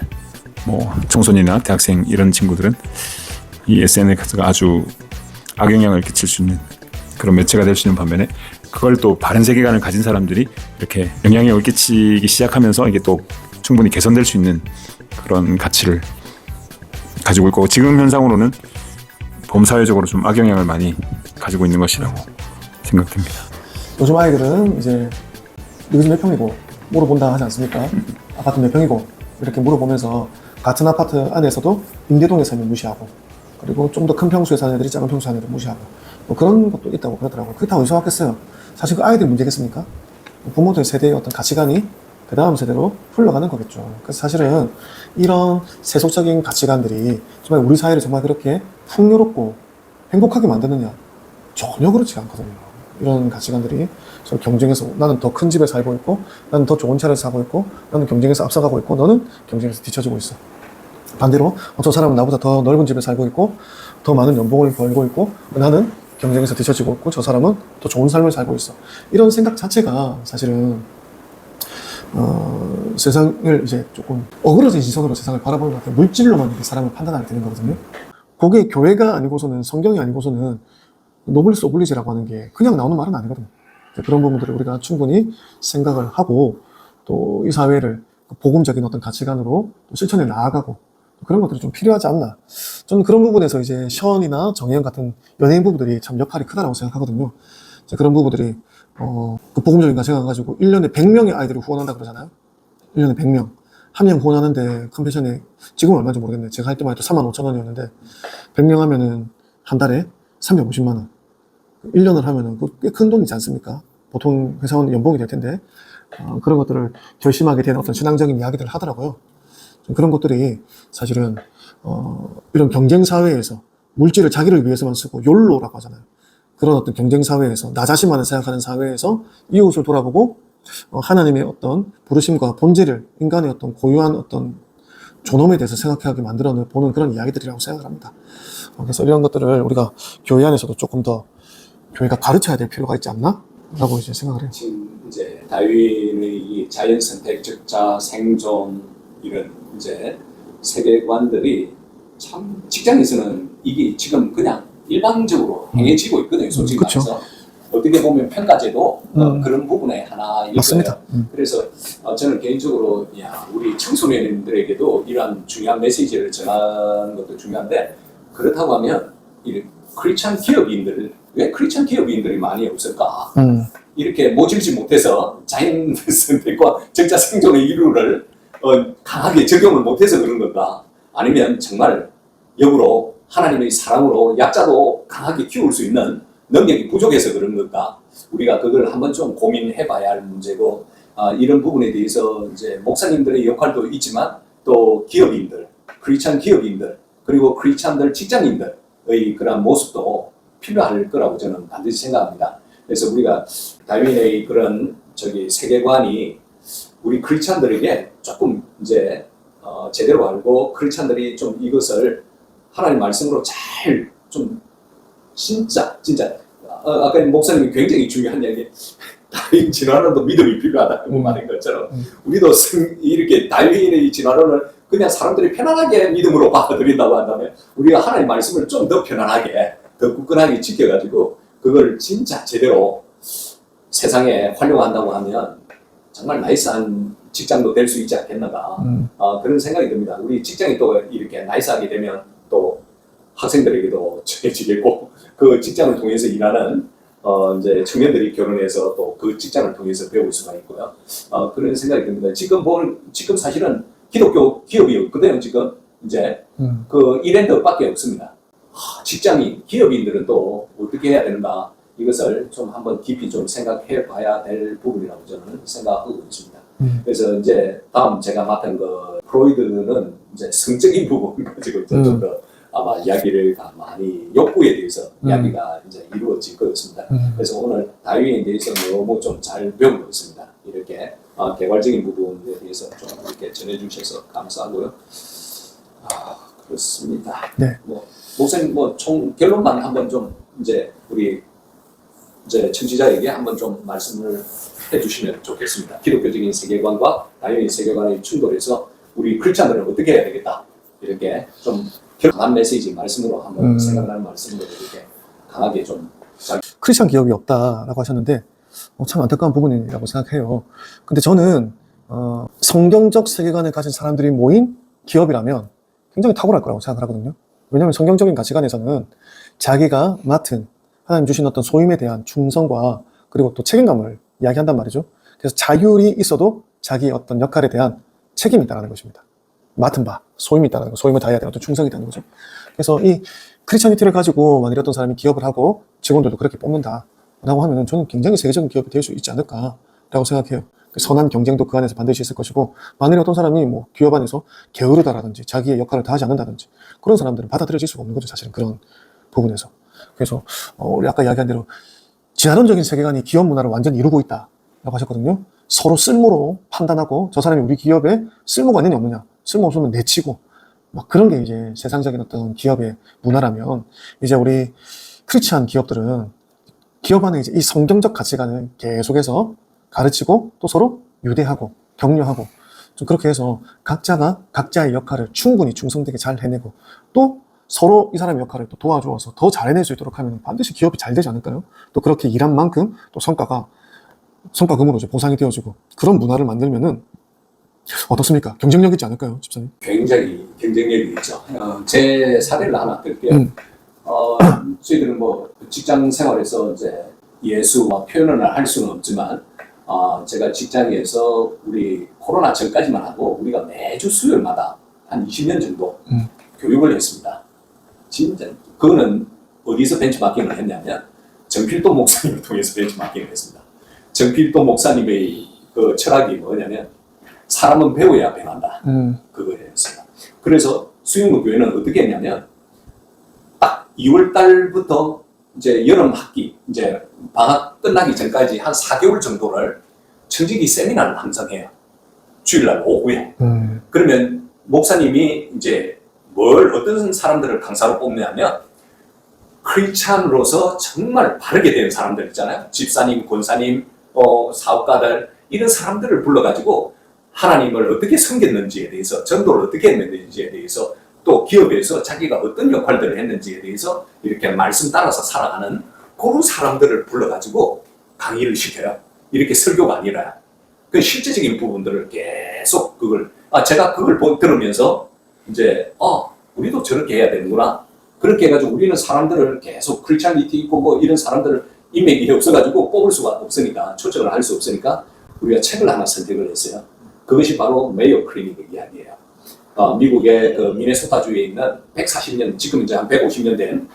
뭐 청소년이나 대학생 이런 친구들은 이 SNS가 아주 악영향을 끼칠 수 있는 그런 매체가 될 수 있는 반면에 그걸 또 바른 세계관을 가진 사람들이 이렇게 영향력을 끼치기 시작하면서 이게 또 충분히 개선될 수 있는 그런 가치를 가지고 있고 지금 현상으로는 범사회적으로 좀 악영향을 많이 가지고 있는 것이라고 생각됩니다. 요즘 아이들은 이제 여기서 몇 평이고 물어본다 하지 않습니까? 아파트 몇 평이고 이렇게 물어보면서 같은 아파트 안에서도 임대동에 살면 무시하고 그리고 좀 더 큰 평수에 사는 애들이 작은 평수에 사는 애들 무시하고 뭐 그런 것도 있다고 그러더라고요. 그게 다 어디서 왔겠어요? 사실 그 아이들 문제겠습니까? 부모들 세대의 어떤 가치관이 그 다음 세대로 흘러가는 거겠죠. 그래서 사실은 이런 세속적인 가치관들이 정말 우리 사회를 정말 그렇게 풍요롭고 행복하게 만드느냐? 전혀 그렇지 않거든요. 이런 가치관들이 서로 경쟁해서 나는 더 큰 집에 살고 있고 나는 더 좋은 차를 사고 있고 나는 경쟁에서 앞서가고 있고 너는 경쟁에서 뒤처지고 있어. 반대로 저 사람은 나보다 더 넓은 집에 살고 있고 더 많은 연봉을 벌고 있고 나는 경쟁에서 뒤처지고 있고 저 사람은 더 좋은 삶을 살고 있어. 이런 생각 자체가 사실은 세상을 이제 조금 어그러진 시선으로 세상을 바라보는 것 같아요. 물질로만 이렇게 사람을 판단하게 되는 거거든요. 그게 교회가 아니고서는 성경이 아니고서는 노블리스 오블리지라고 하는 게 그냥 나오는 말은 아니거든요. 그런 부분들을 우리가 충분히 생각을 하고 또 이 사회를 복음적인 어떤 가치관으로 실천해 나아가고 그런 것들이 좀 필요하지 않나. 저는 그런 부분에서 이제 션이나 정혜영 같은 연예인 부부들이 참 역할이 크다라고 생각하거든요. 그런 부부들이 그 복음적인 가치관 가지고 1년에 100명의 아이들을 후원한다 그러잖아요. 1년에 100명. 한 명 후원하는데 컨벤션에 지금은 얼마인지 모르겠네요. 제가 할 때만 해도 45,000원이었는데 100명 하면은 한 달에 350만 원. 1년을 하면은 꽤 큰 돈이지 않습니까? 보통 회사원 연봉이 될 텐데 그런 것들을 결심하게 된 어떤 신앙적인 이야기들을 하더라고요. 그런 것들이 사실은 이런 경쟁 사회에서 물질을 자기를 위해서만 쓰고 욜로라고 하잖아요. 그런 어떤 경쟁 사회에서 나 자신만을 생각하는 사회에서 이웃을 돌아보고 하나님의 어떤 부르심과 본질을 인간의 어떤 고유한 어떤 존엄에 대해서 생각하게 만들어 보는 그런 이야기들이라고 생각을 합니다. 그래서 이런 것들을 우리가 교회 안에서도 조금 더 교회가 가르쳐야 될 필요가 있지 않나? 라고 이제 생각을 해요. 지금 이제 다윈의 이 자연 선택, 적자, 생존 이런 이제 세계관들이 참 직장에서는 이게 지금 그냥 일방적으로 행해지고 있거든요. 솔직히 말해서 어떻게 보면 평가제도 그런 부분에 하나일 맞습니다. 거예요. 그래서 저는 개인적으로 우리 청소년들에게도 이러한 중요한 메시지를 전하는 것도 중요한데 그렇다고 하면 이 크리스찬 기업인들 왜 크리스찬 기업인들이 많이 없을까? 이렇게 모질지 못해서 자연 선택과 적자 생존의 이유를 강하게 적용을 못해서 그런 건가? 아니면 정말 역으로 하나님의 사랑으로 약자도 강하게 키울 수 있는 능력이 부족해서 그런 건가? 우리가 그걸 한번 좀 고민해봐야 할 문제고 이런 부분에 대해서 이제 목사님들의 역할도 있지만 또 기업인들, 크리스찬 기업인들 그리고 크리스찬들 직장인들의 그런 모습도 필요할 거라고 저는 반드시 생각합니다. 그래서 우리가 다윈의 그런 세계관이 우리 크리스찬들에게 조금 이제 제대로 알고 크리스찬들이 좀 이것을 하나님 말씀으로 잘 좀 진짜 아까 목사님이 굉장히 중요한 이야기 다윈 진화론도 믿음이 필요하다고 말한 것처럼 우리도 이렇게 다윈의 진화론을 그냥 사람들이 편안하게 믿음으로 받아들인다고 한다면 우리가 하나님 말씀을 좀 더 편안하게 더 굳건하게 지켜가지고 그걸 진짜 제대로 세상에 활용한다고 하면 정말 나이스한 직장도 될 수 있지 않겠는가 그런 생각이 듭니다. 우리 직장이 또 이렇게 나이스하게 되면 또 학생들에게도 정해지겠고 그 직장을 통해서 일하는 이제 청년들이 결혼해서 또 그 직장을 통해서 배울 수가 있고요. 그런 생각이 듭니다. 지금 사실은 기독교 기업이 없거든요. 지금 이제 그 이랜드밖에 없습니다. 직장인 기업인들은 또 어떻게 해야 되는가 이것을 좀 한번 깊이 좀 생각해 봐야 될 부분이라고 저는 생각하고 있습니다. 그래서 이제 다음 제가 맡은 그 프로이드는 이제 성적인 부분 가지고 좀 더 아마 이야기를 많이 욕구에 대해서 이야기가 이제 이루어질 거였습니다. 그래서 오늘 다윈에 대해서 너무 좀 잘 배운 것 같습니다. 이렇게 개괄적인 부분에 대해서 좀 이렇게 전해주셔서 감사하고요. 그렇습니다. 네. 목사님 총 결론만 한번 좀 이제 우리 이제 청취자에게 한번 좀 말씀을 해주시면 좋겠습니다. 기독교적인 세계관과 다윈의 세계관의 충돌에서 우리 크리스찬들은 어떻게 해야 되겠다 이렇게 좀 강한 메시지 말씀으로 한번 생각하는 말씀으로 이렇게 강하게 좀 크리스천 기업이 없다라고 하셨는데 참 안타까운 부분이라고 생각해요. 근데 저는 성경적 세계관을 가진 사람들이 모인 기업이라면 굉장히 탁월할 거라고 생각하거든요. 왜냐하면 성경적인 가치관에서는 자기가 맡은 하나님 주신 어떤 소임에 대한 충성과 그리고 또 책임감을 이야기한단 말이죠. 그래서 자율이 있어도 자기의 어떤 역할에 대한 책임이 있다는 것입니다. 맡은 바, 소임이 있다는 거, 소임을 다해야 되는 어떤 충성이 있다는 거죠. 그래서 이 크리스천리티를 가지고 만일 어떤 사람이 기업을 하고 직원들도 그렇게 뽑는다라고 하면은 저는 굉장히 세계적인 기업이 될 수 있지 않을까라고 생각해요. 선한 경쟁도 그 안에서 반드시 있을 것이고, 만일 어떤 사람이 뭐 기업 안에서 게으르다라든지 자기의 역할을 다하지 않는다든지 그런 사람들은 받아들여질 수가 없는 거죠, 사실은 그런 부분에서. 그래서 우리 아까 이야기한 대로 진화론적인 세계관이 기업 문화를 완전히 이루고 있다라고 하셨거든요. 서로 쓸모로 판단하고 저 사람이 우리 기업에 쓸모가 있느냐 없느냐, 쓸모 없으면 내치고 막 그런 게 이제 세상적인 어떤 기업의 문화라면, 이제 우리 크리스찬 기업들은 기업 안에 이제 이 성경적 가치관을 계속해서 가르치고 또 서로 유대하고 격려하고 좀 그렇게 해서 각자가 각자의 역할을 충분히 충성되게 잘 해내고 또 서로 이 사람의 역할을 또 도와주어서 더 잘 해낼 수 있도록 하면 반드시 기업이 잘 되지 않을까요? 또 그렇게 일한 만큼 또 성과금으로 이제 보상이 되어지고 그런 문화를 만들면은 어떻습니까? 경쟁력 있지 않을까요, 집사님? 굉장히 경쟁력이 있죠. 제 사례를 하나 들게요. 저희들은 뭐 직장 생활에서 이제 예수와 표현을 할 수는 없지만 제가 직장에서 우리 코로나 전까지만 하고 우리가 매주 수요일마다 한 20년 정도 교육을 했습니다. 진짜 그거는 어디서 벤치마킹을 했냐면 정필도 목사님을 통해서 벤치마킹을 했습니다. 정필도 목사님의 그 철학이 뭐냐면 사람은 배워야 변한다. 그거였습니다. 그래서 수영무 교회는 어떻게 했냐면 딱 2월 달부터 이제 여름 학기 이제 방학 끝나기 전까지 한 4개월 정도를 청지기 세미나를 항상 해요. 주일날 오후에. 그러면 목사님이 이제 어떤 사람들을 강사로 뽑냐면 크리스찬으로서 정말 바르게 된 사람들 있잖아요. 집사님, 권사님, 사업가들 이런 사람들을 불러가지고 하나님을 어떻게 섬겼는지에 대해서, 전도를 어떻게 했는지에 대해서, 또 기업에서 자기가 어떤 역할들을 했는지에 대해서 이렇게 말씀 따라서 살아가는 그런 사람들을 불러가지고 강의를 시켜요. 이렇게 설교가 아니라 그 실제적인 부분들을 계속 제가 그걸 들으면서 이제 우리도 저렇게 해야 되는구나. 그렇게 해가지고 우리는 사람들을 계속 크리스찬리티 있고 뭐 이런 사람들을 인맥이 없어가지고 뽑을 수가 없으니까, 초청을 할 수 없으니까 우리가 책을 하나 선택을 했어요. 그것이 바로 메이오 클리닉의 이야기예요. 미국의 그 미네소타주에 있는 140년, 지금 이제 한 150년 된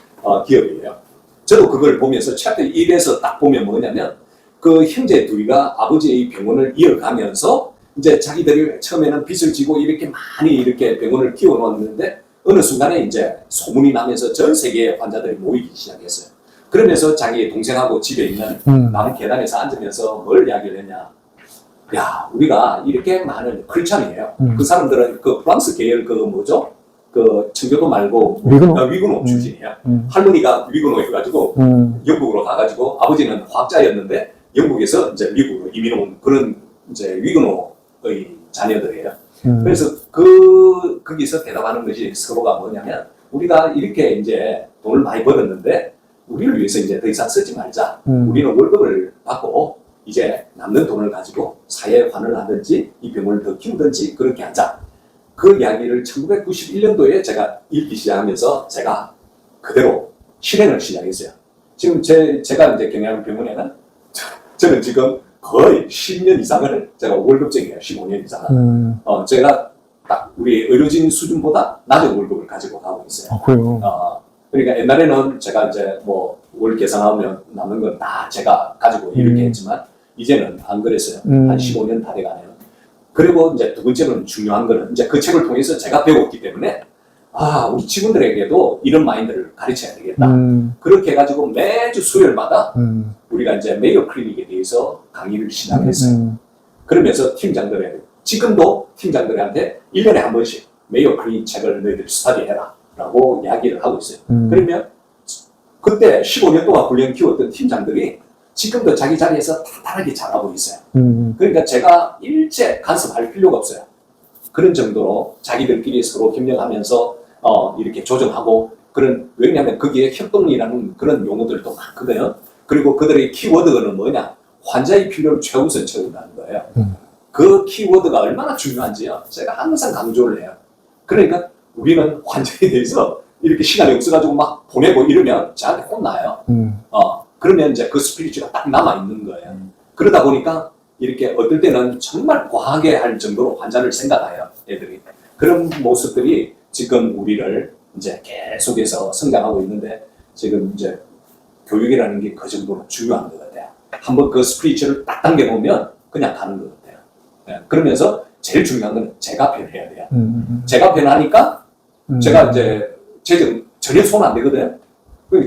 기업이에요. 저도 그걸 보면서 챕터 1에서 딱 보면 뭐냐면 그 형제 둘이가 아버지의 병원을 이어가면서 이제 자기들이 처음에는 빚을 지고 이렇게 많이 이렇게 병원을 키워놓았는데 어느 순간에 이제 소문이 나면서 전 세계의 환자들이 모이기 시작했어요. 그러면서 자기 동생하고 집에 있는 나무 계단에서 앉으면서 뭘 이야기를 했냐. 야, 우리가 이렇게 많은 크리스찬이에요. 그 사람들은 그 프랑스 계열 그 뭐죠? 그 청교도 말고 위근호 출신이에요. 할머니가 위근호여가지고 영국으로 가가지고 아버지는 화학자였는데 영국에서 이제 미국으로 이민 온 그런 이제 위근호의 자녀들이에요. 그래서 거기서 대답하는 것이 서로가 뭐냐면 우리가 이렇게 이제 돈을 많이 벌었는데 우리를 위해서 이제 더 이상 쓰지 말자. 음. 우리는 월급을 받고 이제 남는 돈을 가지고 사회에 환을 하든지 이 병을 더 키우든지 그렇게 하자. 그 이야기를 1991년도에 제가 읽기 시작하면서 제가 그대로 실행을 시작했어요. 지금 제가 이제 경영병원에는 저는 지금 거의 10년 이상을 제가 월급쟁이에요. 15년 이상은. 제가 딱 우리 의료진 수준보다 낮은 월급을 가지고 가고 있어요. 그래요. 그러니까 옛날에는 제가 이제 뭐 월 계산하면 남는 건 다 제가 가지고 이렇게 했지만 이제는 안 그랬어요. 한 15년 다 돼가네요. 그리고 이제 두 번째는 중요한 거는 이제 그 책을 통해서 제가 배웠기 때문에 우리 직원들에게도 이런 마인드를 가르쳐야 되겠다. 그렇게 해가지고 매주 수요일마다 우리가 이제 메이오 클리닉에 대해서 강의를 시작했어요. 그러면서 지금도 팀장들한테 1년에 한 번씩 메이오 클리닉 책을 너희들 스터디해라 라고 이야기를 하고 있어요. 그러면 그때 15년 동안 훈련 키웠던 팀장들이 지금도 자기 자리에서 탄탄하게 잘하고 있어요. 그러니까 제가 일제 간섭할 필요가 없어요. 그런 정도로 자기들끼리 서로 협력하면서 이렇게 조정하고 왜냐하면 거기에 협동이라는 그런 용어들도 많거든요. 그리고 그들의 키워드는 뭐냐? 환자의 필요를 최우선 채운다는 거예요. 그 키워드가 얼마나 중요한지요. 제가 항상 강조를 해요. 그러니까 우리는 환자에 대해서 이렇게 시간이 없어가지고 막 보내고 이러면 저한테 혼나요. 그러면 이제 그 스피리츠가 딱 남아있는 거예요. 그러다 보니까 이렇게 어떨 때는 정말 과하게 할 정도로 환자를 생각해요, 애들이. 그런 모습들이 지금 우리를 이제 계속해서 성장하고 있는데 지금 이제 교육이라는 게 그 정도로 중요한 것 같아요. 한번 그 스피리츠를 딱 당겨보면 그냥 가는 것 같아요. 그러면서 제일 중요한 건 제가 변해야 돼요. 제가 변하니까 제가 이제 재정 전혀 손 안 대거든요.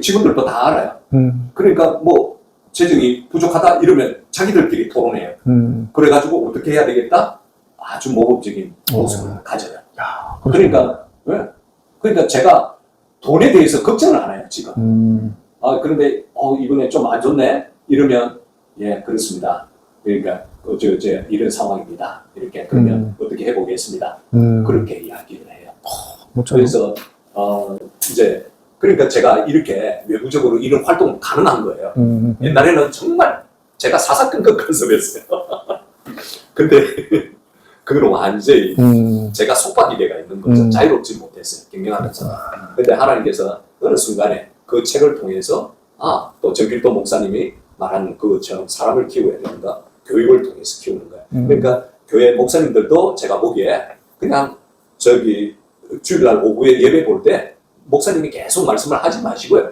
직원들도 다 알아요. 그러니까 뭐 재정이 부족하다 이러면 자기들끼리 토론해요. 그래가지고 어떻게 해야 되겠다? 아주 모범적인 모습을 가져요. 그러니까 왜? 그러니까 제가 돈에 대해서 걱정을 안 해요 지금. 그런데 이번에 좀 안 좋네 이러면 예 그렇습니다. 그러니까 이런 상황입니다. 이렇게 그러면 어떻게 해보겠습니다. 그렇게 이야기를 해요. 그래서 이제 그러니까 제가 이렇게 외부적으로 이런 활동을 가능한 거예요. 옛날에는 정말 제가 사사건건 간섭했어요. 근데 그거는 완전히 제가 속박기대가 있는 거죠. 자유롭지 못했어요. 경영하면서. 근데 하나님께서 어느 순간에 그 책을 통해서 또 정필도 목사님이 말하는 그것처럼 사람을 키워야 되는가 교육을 통해서 키우는 거예요. 그러니까 교회 목사님들도 제가 보기에 그냥 주일날 오후에 예배 볼 때 목사님이 계속 말씀을 하지 마시고요.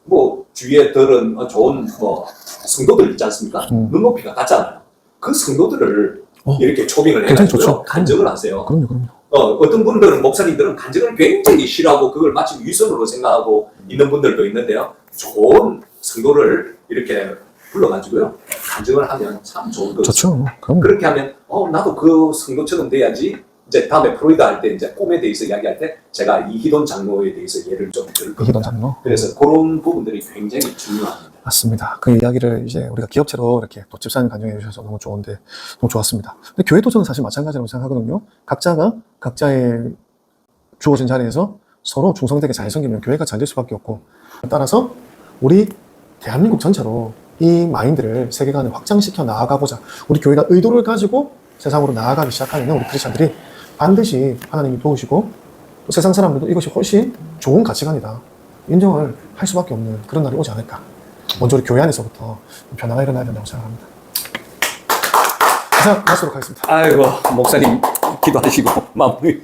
뭐 주위에 들은 좋은 성도들 있지 않습니까? 눈높이가 같잖아요. 그 성도들을 이렇게 초빙을 해가지고 간증을 하세요. 그럼요. 어떤 분들은 목사님들은 간증을 굉장히 싫어하고 그걸 마치 위선으로 생각하고 있는 분들도 있는데요. 좋은 성도를 이렇게 불러가지고요. 간증을 하면 참 좋은 거죠. 좋죠. 그럼요. 그렇게 하면 나도 그 성도처럼 돼야지. 이제 다음에 프로이드 할 때 이제 꿈에 대해서 이야기할 때 제가 이희돈 장로에 대해서 예를 좀 들을 겁니다. 이희돈 장로. 그래서 그런 부분들이 굉장히 중요합니다. 맞습니다. 그 이야기를 이제 우리가 기업체로 이렇게 또 집사님 간증해 주셔서 너무 좋은데, 너무 좋았습니다. 근데 교회도 저는 사실 마찬가지라고 생각하거든요. 각자가 각자의 주어진 자리에서 서로 충성되게 잘 섬기면 교회가 잘 될 수밖에 없고, 따라서 우리 대한민국 전체로 이 마인드를 세계관을 확장시켜 나아가보자. 우리 교회가 의도를 가지고 세상으로 나아가기 시작하면 우리 크리스찬들이 반드시 하나님이 도우시고 또 세상 사람들도 이것이 훨씬 좋은 가치관이다 인정을 할 수밖에 없는 그런 날이 오지 않을까. 먼저 우리 교회 안에서부터 변화가 일어나야 된다고 생각합니다. 이상 마치도록 하겠습니다. 아이고 목사님 기도하시고 마무리.